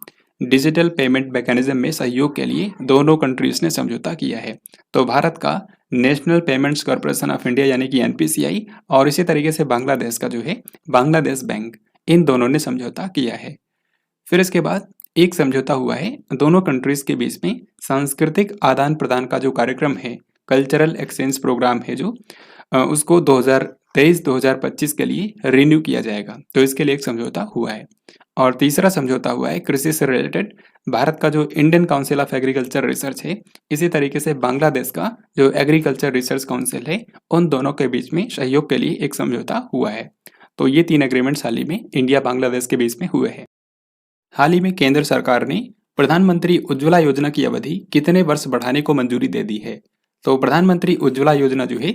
डिजिटल पेमेंट मैकेनिज्म में सहयोग के लिए दोनों कंट्रीज ने समझौता किया है। तो भारत का national payments corporation of India यानी कि एनपीसीआई और इसी तरीके से बांग्लादेश का जो है बांग्लादेश बैंक, इन दोनों ने समझौता किया है। फिर इसके बाद एक समझौता हुआ है दोनों कंट्रीज के बीच में सांस्कृतिक आदान प्रदान का जो कार्यक्रम है, कल्चरल एक्सचेंज प्रोग्राम है जो उसको 2023-2025 के लिए रिन्यू किया जाएगा। तो इसके लिए एक समझौता हुआ है। और तीसरा समझौता हुआ है कृषि से रिलेटेड। भारत का जो Indian council of agriculture research है, इसी तरीके से बांग्लादेश का जो एग्रीकल्चर रिसर्च काउंसिल है, उन दोनों के बीच में सहयोग के लिए एक समझौता हुआ है। तो ये 3 एग्रीमेंट्स हाल ही में इंडिया बांग्लादेश के बीच में हुए हैं। हाल ही में केंद्र सरकार ने प्रधानमंत्री उज्ज्वला योजना की अवधि कितने वर्ष बढ़ाने को मंजूरी दे दी है। तो प्रधानमंत्री उज्ज्वला योजना जो है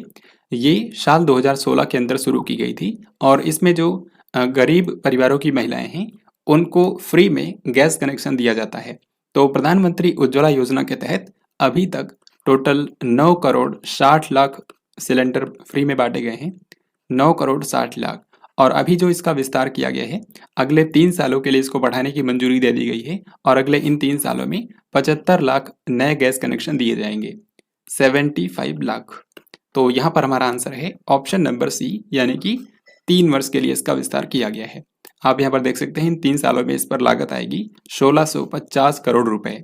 ये साल 2016 के अंदर शुरू की गई थी और इसमें जो गरीब परिवारों की महिलाएं हैं उनको फ्री में गैस कनेक्शन दिया जाता है। तो प्रधानमंत्री उज्ज्वला योजना के तहत अभी तक total 9 crore 60 lakh cylinder free में बांटे गए हैं। 9 करोड़ 60 लाख। और अभी जो इसका विस्तार किया गया है, अगले 3 सालों के लिए इसको बढ़ाने की मंजूरी दे दी गई है और अगले इन 3 सालों में 75 लाख नए गैस कनेक्शन दिए जाएंगे। 75 लाख। तो यहाँ पर हमारा आंसर है ऑप्शन नंबर सी, यानी कि 3 वर्ष के लिए इसका विस्तार किया गया है। आप यहाँ पर देख सकते हैं इन 3 सालों में इस पर लागत आएगी 1650 करोड़ रुपए।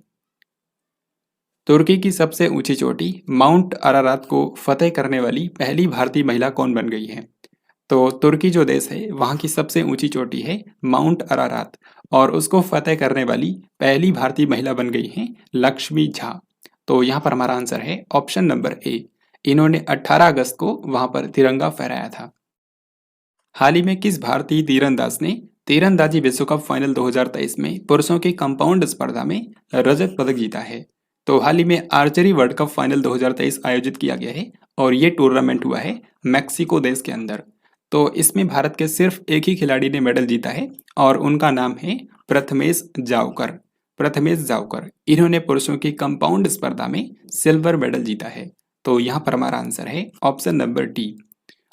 तुर्की की सबसे ऊंची चोटी माउंट अरारात को फतेह करने वाली पहली भारतीय महिला कौन बन गई है। तो तुर्की जो देश है वहाँ की सबसे ऊंची चोटी है माउंट अरारात और उसको फतेह करने वाली पहली भारतीय महिला बन गई हैं लक्ष्मी झा। तो यहाँ पर हमारा आंसर है ऑप्शन नंबर ए। इन्होंने 18 अगस्त को वहां पर तिरंगा फहराया था। हाल ही में किस भारतीय तीरंदाज ने तीरंदाजी विश्व कप फाइनल 2023 में पुरुषों की कंपाउंड स्पर्धा में रजत पदक जीता है। तो हाल ही में आर्चरी वर्ल्ड कप फाइनल 2023 आयोजित किया गया है और ये टूर्नामेंट हुआ है मैक्सिको देश के अंदर। तो इसमें भारत के सिर्फ एक ही खिलाड़ी ने मेडल जीता है और उनका नाम है प्रथमेश जावकर। प्रथमेश जावकर, इन्होंने पुरुषों की कंपाउंड स्पर्धा में सिल्वर मेडल जीता है। तो यहाँ पर हमारा आंसर है ऑप्शन नंबर डी।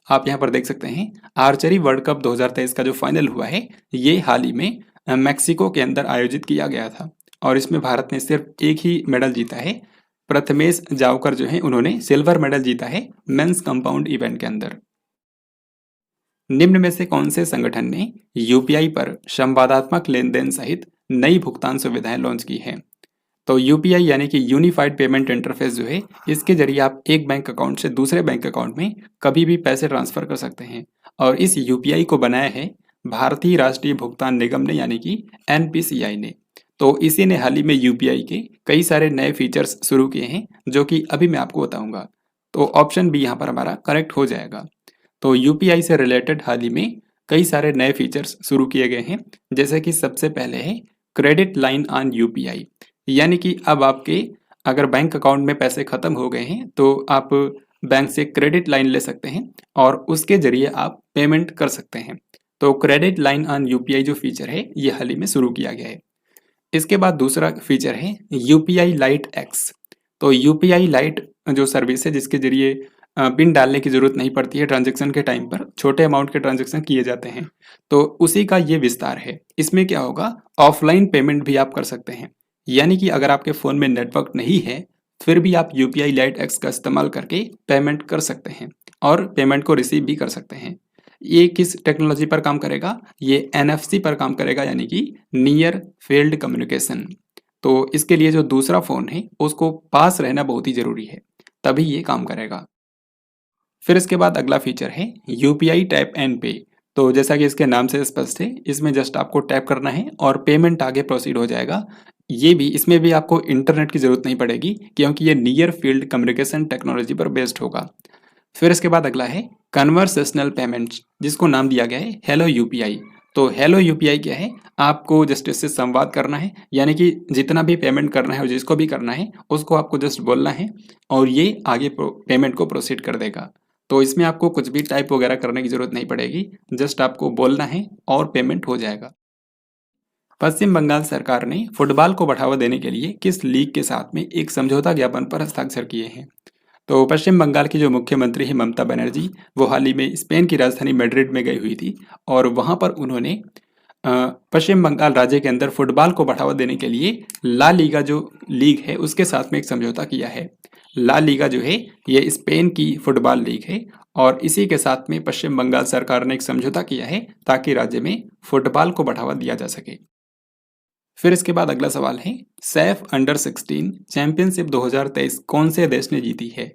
आप यहाँ पर देख सकते हैं आर्चरी वर्ल्ड कप 2023 का जो फाइनल हुआ है ये हाल ही में मैक्सिको के अंदर आयोजित किया गया था और इसमें भारत ने सिर्फ एक ही मेडल जीता है। प्रथमेश जावकर जो है उन्होंने सिल्वर मेडल जीता है मेंस कंपाउंड इवेंट के अंदर। निम्न में से कौन से संगठन ने यूपीआई पर संवादात्मक लेन देन सहित नई भुगतान सुविधाएं लॉन्च की हैं। तो यूपीआई यानी कि यूनिफाइड पेमेंट इंटरफेस जो है, इसके जरिए आप एक बैंक अकाउंट से दूसरे बैंक अकाउंट में कभी भी पैसे ट्रांसफर कर सकते हैं और इस यूपीआई को बनाया है भारतीय राष्ट्रीय भुगतान निगम ने यानी कि एनपीसीआई ने। तो इसी ने हाल ही में यूपीआई के कई सारे नए फीचर्स शुरू किए हैं जो कि अभी मैं आपको बताऊंगा। तो ऑप्शन बी यहाँ पर हमारा करेक्ट हो जाएगा। तो यूपीआई से रिलेटेड हाल ही में कई सारे नए फीचर्स शुरू किए गए हैं, जैसे कि सबसे पहले है क्रेडिट लाइन ऑन यूपीआई, यानी कि अब आपके अगर बैंक अकाउंट में पैसे खत्म हो गए हैं तो आप बैंक से क्रेडिट लाइन ले सकते हैं और उसके जरिए आप पेमेंट कर सकते हैं। तो क्रेडिट लाइन ऑन यूपीआई जो फीचर है ये हाल ही में शुरू किया गया है। इसके बाद दूसरा फीचर है यूपीआई लाइट एक्स। तो यूपीआई लाइट जो सर्विस है जिसके जरिए पिन डालने की जरूरत नहीं पड़ती है, ट्रांजैक्शन के टाइम पर छोटे अमाउंट के ट्रांजैक्शन किए जाते हैं, तो उसी का ये विस्तार है। इसमें क्या होगा, ऑफलाइन पेमेंट भी आप कर सकते हैं, यानी कि अगर आपके फ़ोन में नेटवर्क नहीं है फिर भी आप यूपीआई लाइट एक्स का इस्तेमाल करके पेमेंट कर सकते हैं और पेमेंट को रिसीव भी कर सकते हैं। ये किस टेक्नोलॉजी पर काम करेगा, ये एनएफसी पर काम करेगा, यानी कि नियर फील्ड कम्युनिकेशन। तो इसके लिए जो दूसरा फ़ोन है उसको पास रहना बहुत ही ज़रूरी है, तभी ये काम करेगा। फिर इसके बाद अगला फीचर है यूपीआई टैप एंड पे। तो जैसा कि इसके नाम से स्पष्ट है, इसमें जस्ट आपको टैप करना है और पेमेंट आगे प्रोसीड हो जाएगा। ये भी, इसमें भी आपको इंटरनेट की जरूरत नहीं पड़ेगी क्योंकि ये नियर फील्ड कम्युनिकेशन टेक्नोलॉजी पर बेस्ड होगा। फिर इसके बाद अगला है कन्वर्सेशनल पेमेंट्स, जिसको नाम दिया गया है हेलो यूपीआई। तो हेलो यूपीआई क्या है, आपको जस्ट इससे संवाद करना है, यानी कि जितना भी पेमेंट करना है और जिसको भी करना है उसको आपको जस्ट बोलना है और ये आगे पेमेंट को प्रोसीड कर देगा। तो इसमें आपको कुछ भी टाइप वगैरह करने की जरूरत नहीं पड़ेगी, जस्ट आपको बोलना है और पेमेंट हो जाएगा। पश्चिम बंगाल सरकार ने फुटबॉल को बढ़ावा देने के लिए किस लीग के साथ में एक समझौता ज्ञापन पर हस्ताक्षर किए हैं। तो पश्चिम बंगाल की जो मुख्यमंत्री है ममता बनर्जी, वो हाल ही में स्पेन की राजधानी मैड्रिड में गई हुई थी और वहां पर उन्होंने अ, पश्चिम बंगाल राज्य के अंदर फुटबॉल को बढ़ावा देने के लिए ला लीगा जो लीग है उसके साथ में एक समझौता किया है। ला लीगा जो है ये स्पेन की फुटबॉल लीग है और इसी के साथ में पश्चिम बंगाल सरकार ने एक समझौता किया है ताकि राज्य में फुटबॉल को बढ़ावा दिया जा सके। फिर इसके बाद अगला सवाल है, सैफ अंडर 16 चैंपियनशिप 2023 कौन से देश ने जीती है?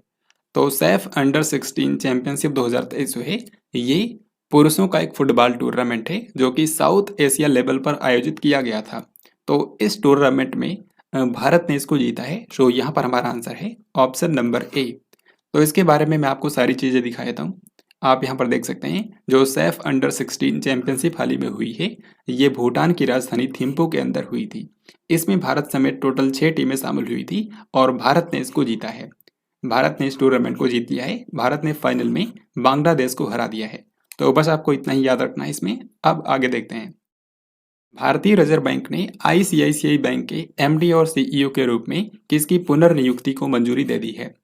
तो सैफ अंडर 16 चैंपियनशिप 2023 जो है ये पुरुषों का एक फुटबॉल टूर्नामेंट है जो कि साउथ एशिया लेवल पर आयोजित किया गया था। तो इस टूर्नामेंट में भारत ने इसको जीता है। तो यहाँ पर हमारा आंसर है ऑप्शन नंबर ए। तो इसके बारे में मैं आपको सारी चीज़ें दिखा देता हूँ। आप यहाँ पर देख सकते हैं जो सैफ अंडर 16 चैंपियनशिप हाल ही में हुई है ये भूटान की राजधानी थिम्पू के अंदर हुई थी। इसमें भारत समेत टोटल 6 टीमें शामिल हुई थी और भारत ने इसको जीता है। भारत ने इस टूर्नामेंट को जीत लिया है। भारत ने फाइनल में बांग्लादेश को हरा दिया है। तो बस आपको इतना ही याद रखना है इसमें। अब आगे देखते हैं। भारतीय रिजर्व बैंक ने आईसीआईसीआई बैंक के एमडी और सीईओ के रूप में किसकी पुनर्नियुक्ति को मंजूरी दे दी है?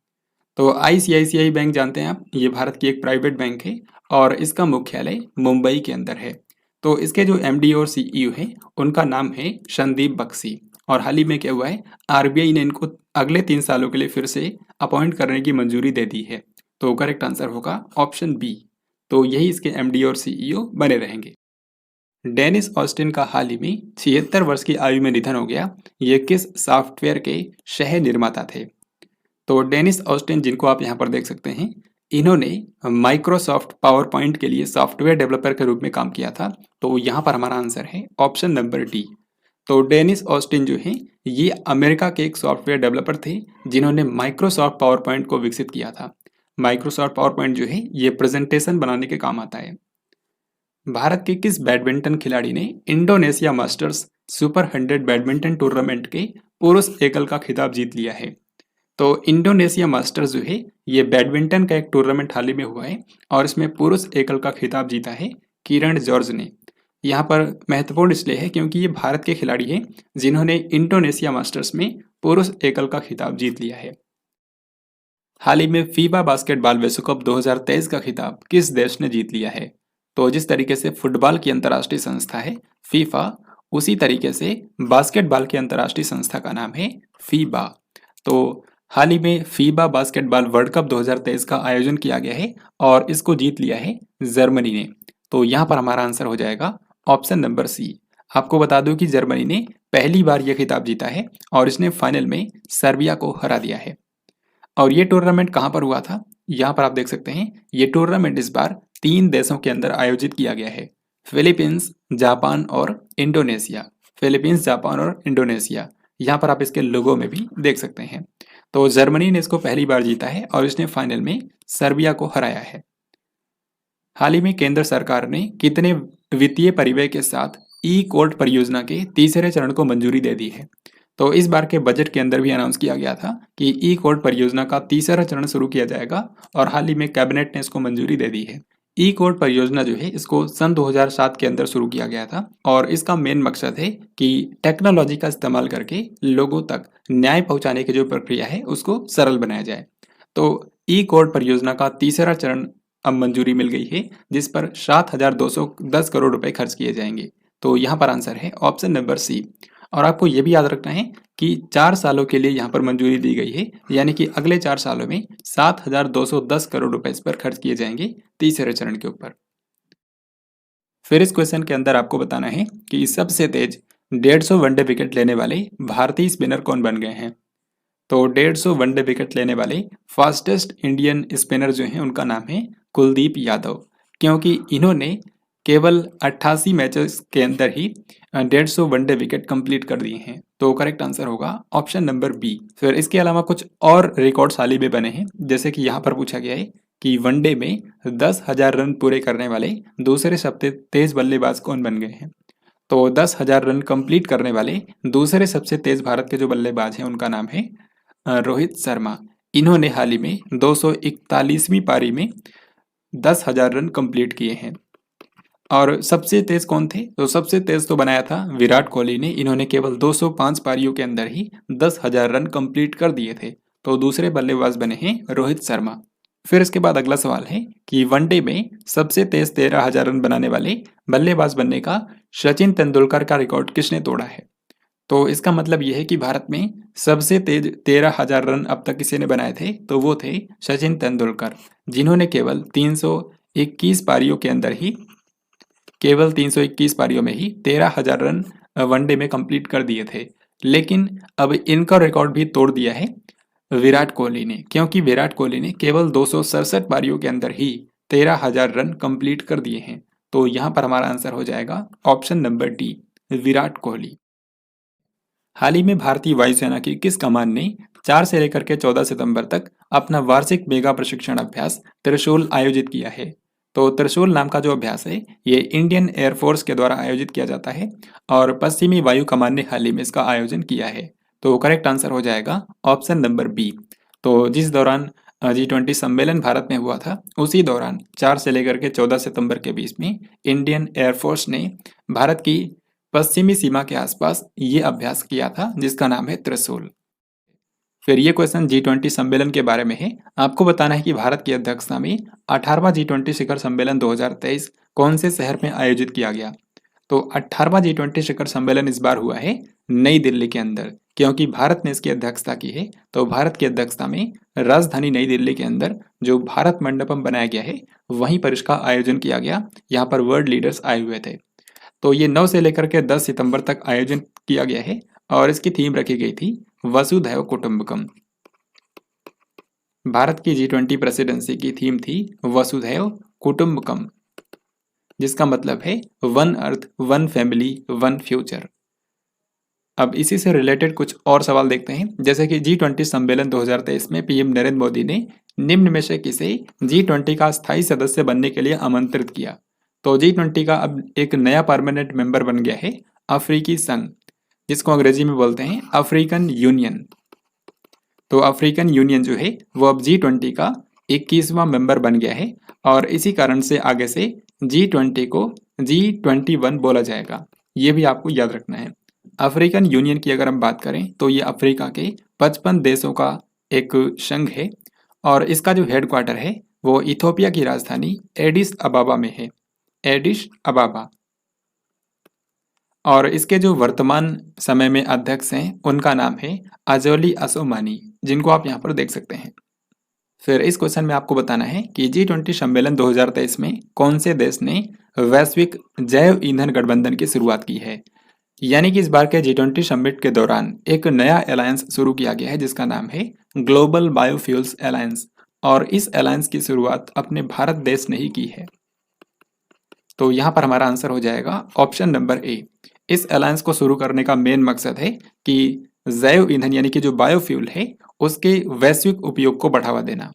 तो आईसीआईसीआई बैंक जानते हैं आप, ये भारत की एक प्राइवेट बैंक है और इसका मुख्यालय मुंबई के अंदर है। तो इसके जो एमडी और सीईओ है उनका नाम है संदीप बख्शी और हाल ही में क्या हुआ है, आरबीआई ने इनको अगले 3 सालों के लिए फिर से अपॉइंट करने की मंजूरी दे दी है। तो करेक्ट आंसर होगा ऑप्शन बी। तो यही इसके एमडी और सीईओ बने रहेंगे। डेनिस ऑस्टिन का हाल ही में 76 वर्ष की आयु में निधन हो गया। ये किस सॉफ्टवेयर के सह निर्माता थे? तो डेनिस ऑस्टिन जिनको आप यहाँ पर देख सकते हैं, इन्होंने माइक्रोसॉफ्ट पावर पॉइंट के लिए सॉफ्टवेयर डेवलपर के रूप में काम किया था। तो यहाँ पर हमारा आंसर है ऑप्शन नंबर डी। तो डेनिस ऑस्टिन जो है ये अमेरिका के एक सॉफ्टवेयर डेवलपर थे जिन्होंने माइक्रोसॉफ्ट पावर पॉइंट को विकसित किया था। माइक्रोसॉफ्ट पावर पॉइंट जो है ये प्रेजेंटेशन बनाने के काम आता है। भारत के किस बैडमिंटन खिलाड़ी ने Indonesia masters super 100 badminton tournament के पुरुष एकल का खिताब जीत लिया है? तो इंडोनेशिया मास्टर्स जो है ये बैडमिंटन का एक टूर्नामेंट हाल ही में हुआ है और इसमें पुरुष एकल का खिताब जीता है किरण जॉर्ज ने। यहाँ पर महत्वपूर्ण इसलिए है क्योंकि ये भारत के खिलाड़ी हैं जिन्होंने इंडोनेशिया मास्टर्स में पुरुष एकल का खिताब जीत लिया है। हाल ही में फीबा बास्केटबॉल विश्व कप 2023 का खिताब किस देश ने जीत लिया है? तो जिस तरीके से फुटबॉल की अंतर्राष्ट्रीय संस्था है फीफा, उसी तरीके से बास्केटबॉल की अंतर्राष्ट्रीय संस्था का नाम है फीबा। तो हाल ही में फीबा बास्केटबॉल वर्ल्ड कप 2023 का आयोजन किया गया है और इसको जीत लिया है जर्मनी ने। तो यहाँ पर हमारा आंसर हो जाएगा ऑप्शन नंबर सी। आपको बता दूं कि जर्मनी ने पहली बार यह खिताब जीता है और इसने फाइनल में सर्बिया को हरा दिया है। और ये टूर्नामेंट कहाँ पर हुआ था? यहाँ पर आप देख सकते हैं ये टूर्नामेंट इस बार 3 देशों के अंदर आयोजित किया गया है, फिलीपींस, जापान और इंडोनेशिया। फिलीपींस, जापान और इंडोनेशिया, यहाँ पर आप इसके लोगो में भी देख सकते हैं। तो जर्मनी ने इसको पहली बार जीता है और इसने फाइनल में सर्बिया को हराया है। हाल ही में केंद्र सरकार ने कितने वित्तीय परिव्यय के साथ ई कोर्ट परियोजना के तीसरे चरण को मंजूरी दे दी है? तो इस बार के बजट के अंदर भी अनाउंस किया गया था कि ई कोर्ट परियोजना का तीसरा चरण शुरू किया जाएगा और हाल ही में कैबिनेट ने इसको मंजूरी दे दी है। ई कोर्ट परियोजना जो है इसको सन 2007 के अंदर शुरू किया गया था और इसका मेन मकसद है कि टेक्नोलॉजी का इस्तेमाल करके लोगों तक न्याय पहुंचाने की जो प्रक्रिया है उसको सरल बनाया जाए। तो ई कोर्ट परियोजना का तीसरा चरण अब मंजूरी मिल गई है जिस पर 7,210 करोड़ रुपए खर्च किए जाएंगे। तो यहाँ पर आंसर है ऑप्शन नंबर सी। और आपको ये भी याद रखना है कि 4 सालों के लिए यहाँ पर मंजूरी दी गई है, यानी कि अगले 4 सालों में 7,210 करोड़ रुपए इस पर खर्च किए जाएंगे तीसरे चरण के ऊपर। फिर इस क्वेश्चन के अंदर आपको बताना है कि सबसे तेज 150 वनडे विकेट लेने वाले भारतीय स्पिनर कौन बन गए हैं? तो 150 वनडे विकेट लेने वाले फास्टेस्ट इंडियन स्पिनर जो हैं उनका नाम है कुलदीप यादव, क्योंकि इन्होंने केवल 88 मैचेस के अंदर ही 150 वनडे विकेट कंप्लीट कर दिए हैं। तो करेक्ट आंसर होगा ऑप्शन नंबर बी। फिर इसके अलावा कुछ और रिकॉर्ड्स हाल ही में बने हैं, जैसे कि यहाँ पर पूछा गया है कि वनडे में 10,000 रन पूरे करने वाले दूसरे सबसे तेज बल्लेबाज कौन बन गए हैं? तो 10,000 रन कंप्लीट करने वाले दूसरे सबसे तेज भारत के जो बल्लेबाज हैं उनका नाम है रोहित शर्मा। इन्होंने हाल ही में 241वीं पारी में 10,000 रन कंप्लीट किए हैं। और सबसे तेज कौन थे? तो सबसे तेज तो बनाया था विराट कोहली ने, इन्होंने केवल 205 पारियों के अंदर ही 10,000 रन कंप्लीट कर दिए थे। तो दूसरे बल्लेबाज बने हैं रोहित शर्मा। फिर इसके बाद अगला सवाल है कि वनडे में सबसे तेज 13,000 रन बनाने वाले बल्लेबाज बनने का सचिन तेंदुलकर का रिकॉर्ड किसने तोड़ा है। तो इसका मतलब यह है कि भारत में सबसे तेज 13,000 रन अब तक किसी ने बनाए थे, तो वो थे सचिन तेंदुलकर, जिन्होंने केवल 321 पारियों में ही 13,000 रन वनडे में कंप्लीट कर दिए थे। लेकिन अब इनका रिकॉर्ड भी तोड़ दिया है विराट कोहली ने, क्योंकि विराट कोहली ने केवल 267 पारियों के अंदर ही 13,000 रन कंप्लीट कर दिए हैं। तो यहाँ पर हमारा आंसर हो जाएगा option number D, Virat Kohli. हाल ही में भारतीय वायुसेना की किस कमान ने 4 से लेकर के 14 सितंबर तक अपना वार्षिक मेगा प्रशिक्षण अभ्यास त्रिशूल आयोजित किया है। तो त्रिशूल नाम का जो अभ्यास है ये इंडियन एयरफोर्स के द्वारा आयोजित किया जाता है और पश्चिमी वायु कमान ने हाल ही में इसका आयोजन किया है। तो करेक्ट आंसर हो जाएगा ऑप्शन नंबर बी। तो जिस दौरान G20 सम्मेलन भारत में हुआ था उसी दौरान 4 से लेकर के 14 सितंबर के बीच में इंडियन एयरफोर्स ने भारत की पश्चिमी सीमा के आसपास ये अभ्यास किया था जिसका नाम है त्रिशूल। फिर ये क्वेश्चन G20 सम्मेलन के बारे में है। आपको बताना है कि भारत की अध्यक्षता में 18वां G20 शिखर सम्मेलन 2023 कौन से शहर में आयोजित किया गया। तो 18वां G20 शिखर सम्मेलन इस बार हुआ है नई दिल्ली के अंदर, क्योंकि भारत ने इसकी अध्यक्षता की है। तो भारत की अध्यक्षता में राजधानी नई दिल्ली के अंदर जो भारत मंडपम बनाया गया है वहीं पर इसका आयोजन किया गया। यहाँ पर वर्ल्ड लीडर्स आए हुए थे। तो ये 9 से लेकर के 10 सितंबर तक आयोजन किया गया है और इसकी थीम रखी गई थी वसुधैव कुटुंबकम। भारत की G20 प्रेसिडेंसी की थीम थी वसुधैव कुटुंबकम, जिसका मतलब है one earth, one family, one future. अब इसी से रिलेटेड कुछ और सवाल देखते हैं, जैसे कि G20 सम्मेलन 2023 में पीएम नरेंद्र मोदी ने निम्न में से किसे G20 का स्थायी सदस्य बनने के लिए आमंत्रित किया। तो G20 का अब एक नया परमानेंट मेंबर बन गया है अफ्रीकी संघ, जिसको अंग्रेजी में बोलते हैं अफ्रीकन यूनियन। तो अफ्रीकन यूनियन जो है वो अब G20 का 21वां मेंबर बन गया है और इसी कारण से आगे से G20 को G21 बोला जाएगा। ये भी आपको याद रखना है। अफ्रीकन यूनियन की अगर हम बात करें तो ये अफ्रीका के 55 देशों का एक संघ है और इसका जो हेडक्वार्टर है वो इथोपिया की राजधानी एडिस अबाबा में है, एडिस अबाबा। और इसके जो वर्तमान समय में अध्यक्ष हैं उनका नाम है अजोली असोमानी, जिनको आप यहाँ पर देख सकते हैं। फिर इस क्वेश्चन में आपको बताना है कि G20 सम्मेलन 2023 में कौन से देश ने वैश्विक जैव ईंधन गठबंधन की शुरुआत की है। यानी कि इस बार के G20 समिट के दौरान एक नया अलायंस शुरू किया गया है जिसका नाम है ग्लोबल बायोफ्यूल्स अलायंस और इस अलायंस की शुरुआत अपने भारत देश ने ही की है। तो यहाँ पर हमारा आंसर हो जाएगा ऑप्शन नंबर ए। इस अलायंस को शुरू करने का मेन मकसद है कि जैव ईंधन यानी कि जो बायोफ्यूल है उसके वैश्विक उपयोग को बढ़ावा देना।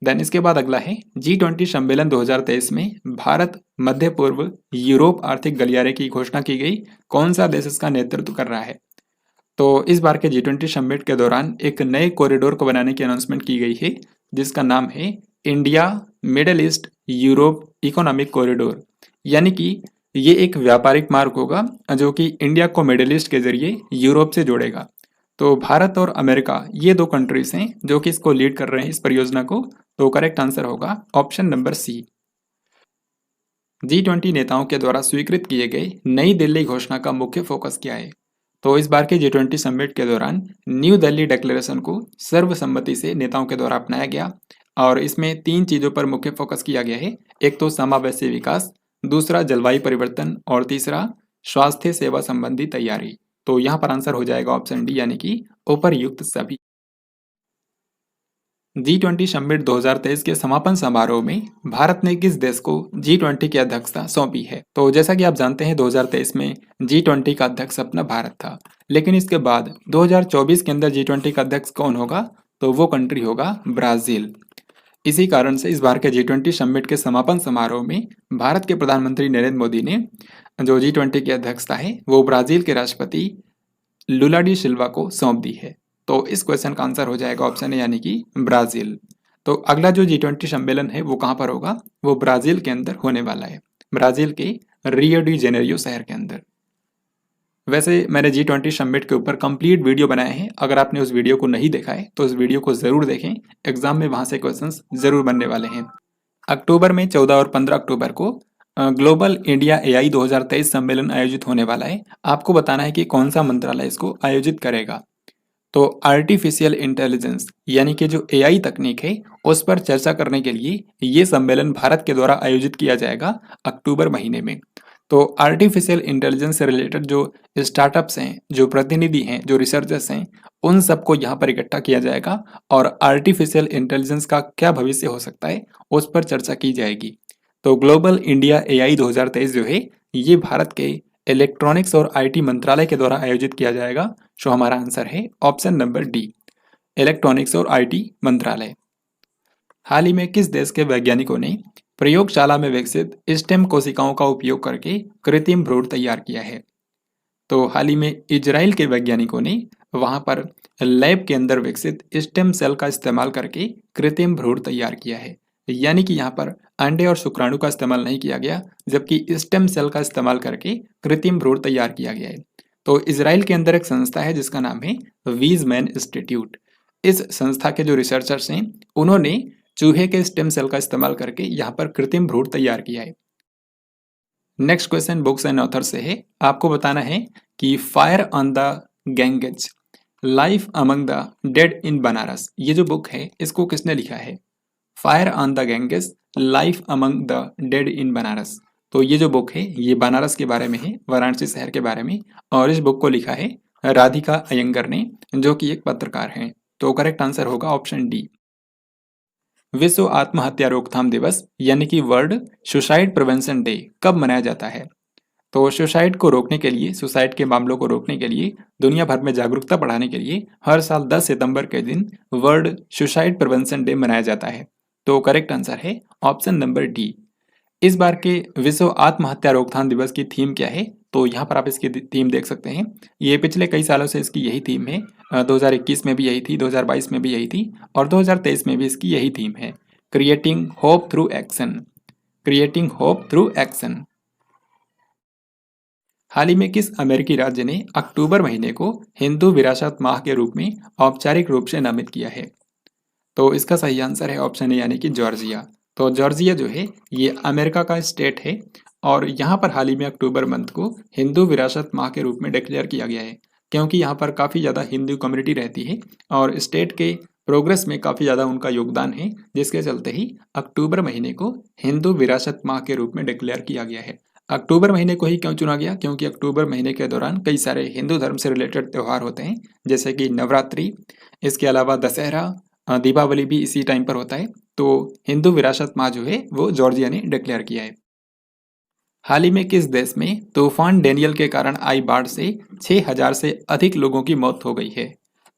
देन इसके बाद अगला है G20 सम्मेलन 2023 में भारत, मध्य पूर्व, यूरोप आर्थिक गलियारे की घोषणा की गई। कौन सा देश इसका नेतृत्व कर रहा है। तो इस बार के G20 समिट के दौरान एक नए कॉरिडोर को बनाने की अनाउंसमेंट की गई है जिसका नाम है India middle east Europe economic corridor. यानी कि ये एक व्यापारिक मार्ग होगा जो कि इंडिया को मिडल ईस्ट के जरिए यूरोप से जोड़ेगा। तो भारत और अमेरिका ये दो कंट्रीज हैं जो कि इसको लीड कर रहे हैं इस परियोजना को। तो करेक्ट आंसर होगा ऑप्शन नंबर सी। G20 नेताओं के द्वारा स्वीकृत किए गए नई दिल्ली घोषणा का मुख्य फोकस क्या है। तो इस बार के G20 समिट के दौरान न्यू दिल्ली डिक्लेरेशन को सर्वसम्मति से नेताओं के द्वारा अपनाया गया और इसमें 3 चीजों पर मुख्य फोकस किया गया है। एक तो समावेशी विकास, दूसरा जलवायु परिवर्तन और तीसरा स्वास्थ्य सेवा संबंधी तैयारी। तो यहाँ पर आंसर हो जाएगा ऑप्शन डी यानी कि उपर्युक्त सभी। G20 समिट 2023 के समापन समारोह में भारत ने किस देश को G20 की अध्यक्षता सौंपी है। तो जैसा कि आप जानते हैं 2023 में G20 का अध्यक्ष अपना भारत था, लेकिन इसके बाद 2024 के अंदर G20 का अध्यक्ष कौन होगा, तो वो कंट्री होगा ब्राजील। इसी कारण से इस बार के G20 समिट के समापन समारोह में भारत के प्रधानमंत्री नरेंद्र मोदी ने जो G20 की अध्यक्षता है वो ब्राजील के राष्ट्रपति लुला डी सिल्वा को सौंप दी है। तो इस क्वेश्चन का आंसर हो जाएगा ऑप्शन ए यानी कि ब्राजील। तो अगला जो G20 सम्मेलन है वो कहाँ पर होगा, वो ब्राजील के अंदर होने वाला है, ब्राजील के रियो डी जेनेरियो शहर के अंदर। वैसे मैंने G20 समिट के ऊपर कंप्लीट वीडियो बनाए हैं, अगर आपने उस वीडियो को नहीं देखा है तो उस वीडियो को ज़रूर देखें, एग्जाम में वहाँ से क्वेश्चंस ज़रूर बनने वाले हैं। अक्टूबर में 14 और 15 अक्टूबर को ग्लोबल इंडिया एआई 2023 सम्मेलन आयोजित होने वाला है। आपको बताना है कि कौन सा मंत्रालय इसको आयोजित करेगा। तो आर्टिफिशियल इंटेलिजेंस यानी कि जो एआई तकनीक है उस पर चर्चा करने के लिए ये सम्मेलन भारत के द्वारा आयोजित किया जाएगा अक्टूबर महीने में। तो आर्टिफिशियल इंटेलिजेंस से रिलेटेड जो स्टार्टअप्स हैं, जो प्रतिनिधि हैं, जो रिसर्चर्स हैं, उन सबको यहाँ पर इकट्ठा किया जाएगा और आर्टिफिशियल इंटेलिजेंस का क्या भविष्य हो सकता है उस पर चर्चा की जाएगी। तो ग्लोबल इंडिया एआई 2023 जो है ये भारत के इलेक्ट्रॉनिक्स और आईटी मंत्रालय के द्वारा आयोजित किया जाएगा। जो हमारा आंसर है ऑप्शन नंबर डी, इलेक्ट्रॉनिक्स और आईटी मंत्रालय। हाल ही में किस देश के वैज्ञानिकों ने प्रयोगशाला में विकसित स्टेम कोशिकाओं का उपयोग करके कृत्रिम भ्रूण तैयार किया है? तो हाल ही में इजराइल के वैज्ञानिकों ने वहां पर लैब के अंदर विकसित स्टेम सेल का इस्तेमाल करके कृत्रिम भ्रूण तैयार किया है। यानी कि यहाँ पर अंडे और शुक्राणु का इस्तेमाल नहीं किया गया, जबकि स्टेम सेल का इस्तेमाल करके कृत्रिम भ्रूण तैयार किया गया है। तो इजराइल के अंदर एक संस्था है जिसका नाम है वीजमैन इंस्टीट्यूट। इस संस्था के जो रिसर्चर्स हैं उन्होंने चूहे के स्टेम सेल का इस्तेमाल करके यहाँ पर कृत्रिम भ्रूण तैयार किया है। Next question books and author से है। आपको बताना है कि fire on the Ganges, life among the dead in Banaras, ये जो बुक है इसको किसने लिखा है? Fire on the Ganges, life among the dead in Banaras. तो ये जो बुक है ये बनारस के बारे में है, वाराणसी शहर के बारे में, और इस बुक को लिखा है राधिका अयंगर ने, जो कि एक पत्रकार हैं। तो करेक्ट आंसर होगा ऑप्शन डी। विश्व आत्महत्या रोकथाम दिवस यानी कि वर्ल्ड सुसाइड प्रिवेंशन डे कब मनाया जाता है? तो सुसाइड को रोकने के लिए, सुसाइड के मामलों को रोकने के लिए, दुनिया भर में जागरूकता बढ़ाने के लिए हर साल 10 सितंबर के दिन वर्ल्ड सुसाइड प्रिवेंशन डे मनाया जाता है। तो करेक्ट आंसर है ऑप्शन नंबर डी। इस बार के विश्व आत्महत्या रोकथाम दिवस की थीम क्या है? तो यहाँ पर आप इसकी थीम देख सकते हैं। ये पिछले कई सालों से इसकी यही थीम है। 2021 में भी यही थी, 2022 में भी यही थी और 2023 में भी इसकी यही थीम है, creating hope through action. Creating hope through action. हाल ही में किस अमेरिकी राज्य ने अक्टूबर महीने को हिंदू विरासत माह के रूप में औपचारिक रूप से नामित किया है? तो इसका सही आंसर है ऑप्शन ए यानी कि जॉर्जिया। तो जॉर्जिया जो है ये अमेरिका का स्टेट है और यहाँ पर हाल ही में अक्टूबर मंथ को हिंदू विरासत माह के रूप में डिक्लेयर किया गया है, क्योंकि यहाँ पर काफ़ी ज़्यादा हिंदू कम्युनिटी रहती है और स्टेट के प्रोग्रेस में काफ़ी ज़्यादा उनका योगदान है, जिसके चलते ही अक्टूबर महीने को हिंदू विरासत माह के रूप में डिक्लेयर किया गया है। अक्टूबर महीने को ही क्यों चुना गया? क्योंकि अक्टूबर महीने के दौरान कई सारे हिंदू धर्म से रिलेटेड त्यौहार होते हैं, जैसे कि नवरात्रि, इसके अलावा दशहरा, दीपावली भी इसी टाइम पर होता है। तो हिंदू विरासत माह जो है वो जॉर्जिया ने डिक्लेयर किया है। हाल ही में किस देश में तूफान डेनियल के कारण आई बाढ़ से 6000 से अधिक लोगों की मौत हो गई है?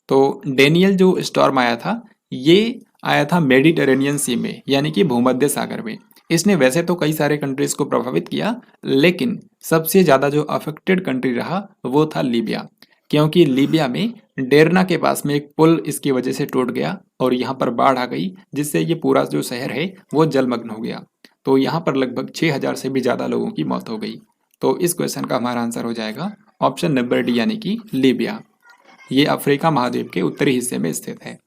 तो डेनियल जो स्टॉर्म आया था ये आया था मेडिटेरेनियन सी में, यानी कि भूमध्य सागर में। इसने वैसे तो कई सारे कंट्रीज को प्रभावित किया, लेकिन सबसे ज़्यादा जो अफेक्टेड कंट्री रहा वो था लीबिया, क्योंकि लीबिया में डेरना के पास में एक पुल इसकी वजह से टूट गया और यहाँ पर बाढ़ आ गई, जिससे ये पूरा जो शहर है वो जलमग्न हो गया। तो यहाँ पर लगभग 6000 से भी ज़्यादा लोगों की मौत हो गई। तो इस क्वेश्चन का हमारा आंसर हो जाएगा ऑप्शन नंबर डी यानी कि लीबिया। ये अफ्रीका महाद्वीप के उत्तरी हिस्से में स्थित है।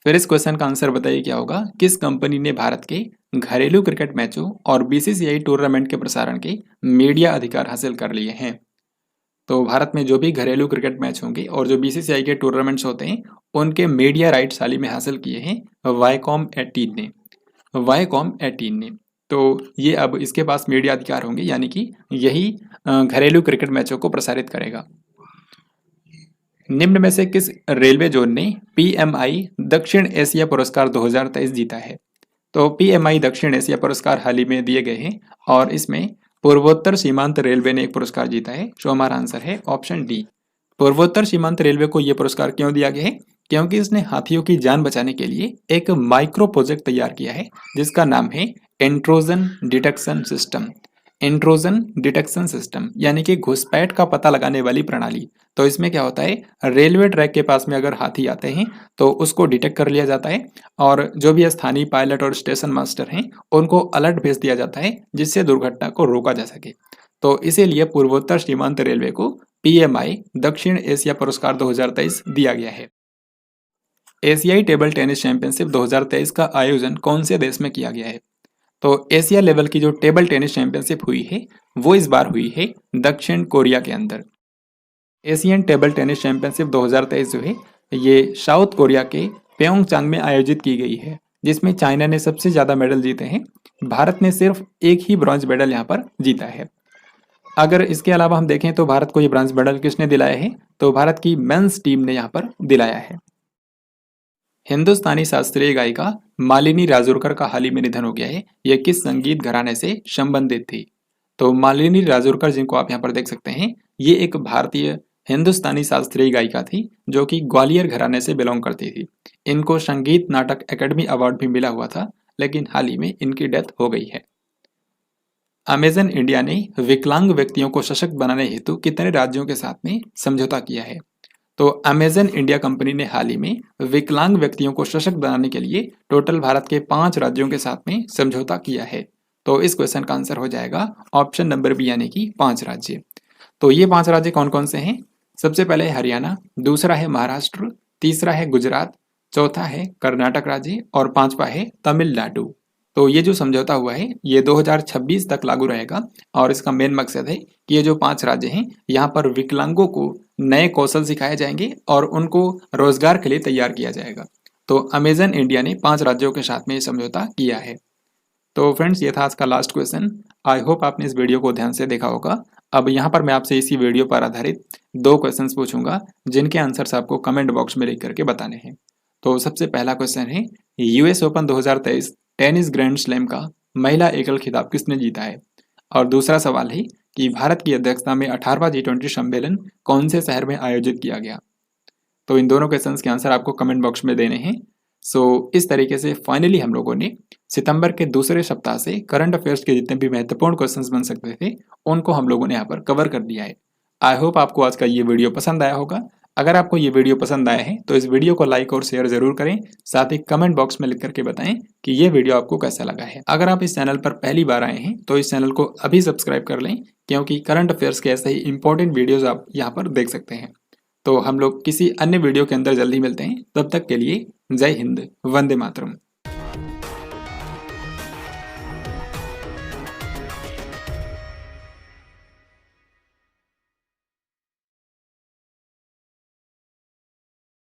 फिर इस क्वेश्चन का आंसर बताइए क्या होगा? किस कंपनी ने भारत के घरेलू क्रिकेट मैचों और बीसीसीआई टूर्नामेंट के प्रसारण के मीडिया अधिकार हासिल कर लिए हैं? तो भारत में जो भी घरेलू क्रिकेट मैच होंगे और जो बीसीसीआई के टूर्नामेंट्स होते हैं उनके मीडिया राइट्स हाल ही में हासिल किए हैं वाईकॉम 18 ने। वाईकॉम 18 ने। तो ये अब इसके पास मीडिया अधिकार होंगे, यानी कि यही घरेलू क्रिकेट मैचों को प्रसारित करेगा। निम्न में से किस रेलवे जोन ने पीएमआई दक्षिण एशिया पुरस्कार 2023 जीता है? तो पीएमआई दक्षिण एशिया पुरस्कार हाल ही में दिए गए हैं और इसमें पूर्वोत्तर सीमांत रेलवे ने एक पुरस्कार जीता है। जो हमारा आंसर है ऑप्शन डी। पूर्वोत्तर सीमांत रेलवे को यह पुरस्कार क्यों दिया गया है? क्योंकि इसने हाथियों की जान बचाने के लिए एक माइक्रो प्रोजेक्ट तैयार किया है जिसका नाम है इंट्रोजन डिटेक्शन सिस्टम। इंट्रोजन डिटेक्शन सिस्टम यानी कि घुसपैठ का पता लगाने वाली प्रणाली। तो इसमें क्या होता है, रेलवे ट्रैक के पास में अगर हाथी आते हैं तो उसको डिटेक्ट कर लिया जाता है और जो भी स्थानीय पायलट और स्टेशन मास्टर हैं उनको अलर्ट भेज दिया जाता है जिससे दुर्घटना को रोका जा सके। तो इसीलिए पूर्वोत्तर सीमांत रेलवे को PMI दक्षिण एशिया पुरस्कार 2023 दिया गया है। एशियाई टेबल टेनिस चैंपियनशिप 2023 का आयोजन कौन से देश में किया गया है? तो एशिया लेवल की जो टेबल टेनिस चैंपियनशिप हुई है वो इस बार हुई है दक्षिण कोरिया के अंदर। एशियन टेबल टेनिस चैंपियनशिप 2023 जो है ये साउथ कोरिया के प्योंगचांग में आयोजित की गई है, जिसमें चाइना ने सबसे ज़्यादा मेडल जीते हैं। भारत ने सिर्फ एक ही ब्रॉन्ज मेडल यहाँ पर जीता है। अगर इसके अलावा हम देखें तो भारत को ये ब्रॉन्ज मेडल किसने दिलाया है? तो भारत की मेंस टीम ने यहाँ पर दिलाया है। हिंदुस्तानी शास्त्रीय गायिका मालिनी राजूरकर का हाल ही में निधन हो गया है। ये किस संगीत घराने से संबंधित थी? तो मालिनी राजूरकर जिनको आप यहाँ पर देख सकते हैं, ये एक भारतीय हिंदुस्तानी शास्त्रीय गायिका थी जो कि ग्वालियर घराने से बिलोंग करती थी। इनको संगीत नाटक अकेडमी अवार्ड भी मिला हुआ था, लेकिन हाल ही में इनकी डेथ हो गई है। अमेजन इंडिया ने विकलांग व्यक्तियों को सशक्त बनाने हेतु कितने राज्यों के साथ में समझौता किया है? तो अमेजन इंडिया कंपनी ने हाल ही में विकलांग व्यक्तियों को सशक्त बनाने के लिए टोटल भारत के 5 राज्यों के साथ में समझौता किया है। तो इस क्वेश्चन का आंसर हो जाएगा ऑप्शन नंबर बी यानी कि 5 राज्य। तो ये 5 राज्य कौन कौन से हैं? सबसे पहले है हरियाणा, दूसरा है महाराष्ट्र, तीसरा है गुजरात, चौथा है कर्नाटक राज्य और 5वां है तमिलनाडु। तो ये जो समझौता हुआ है ये 2026 तक लागू रहेगा और इसका मेन मकसद है कि ये जो 5 राज्य हैं यहाँ पर विकलांगों को नए कौशल सिखाए जाएंगे और उनको रोजगार के लिए तैयार किया जाएगा। तो अमेजन इंडिया ने 5 राज्यों के साथ में ये समझौता किया है। तो फ्रेंड्स ये था आज का लास्ट क्वेश्चन। आई होप आपने इस वीडियो को ध्यान से देखा होगा। अब यहाँ पर मैं आपसे इसी वीडियो पर आधारित 2 क्वेश्चंस पूछूंगा जिनके आंसर्स आपको कमेंट बॉक्स में लिख करके बताने हैं। तो सबसे पहला क्वेश्चन है, US open 2023 tennis grand slam का महिला एकल खिताब किसने जीता है? और दूसरा सवाल है कि भारत की अध्यक्षता में 18वां G20 सम्मेलन कौन से शहर में आयोजित किया गया? तो इन दोनों क्वेश्चंस के आंसर आपको कमेंट बॉक्स में देने हैं। इस तरीके से फाइनली हम लोगों ने सितंबर के दूसरे सप्ताह से करंट अफेयर्स के जितने भी महत्वपूर्ण क्वेश्चंस बन सकते थे उनको हम लोगों ने यहाँ पर कवर कर दिया है। आई होप आपको आज का ये वीडियो पसंद आया होगा। अगर आपको ये वीडियो पसंद आया है तो इस वीडियो को लाइक और शेयर जरूर करें, साथ ही कमेंट बॉक्स में लिख करके बताएं कि ये वीडियो आपको कैसा लगा है। अगर आप इस चैनल पर पहली बार आए हैं तो इस चैनल को अभी सब्सक्राइब कर लें, क्योंकि करंट अफेयर्स के ऐसे ही इंपॉर्टेंट वीडियोज आप यहाँ पर देख सकते हैं। तो हम लोग किसी अन्य वीडियो के अंदर जल्दी मिलते हैं, तब तक के लिए जय हिंद, वंदे मातरम।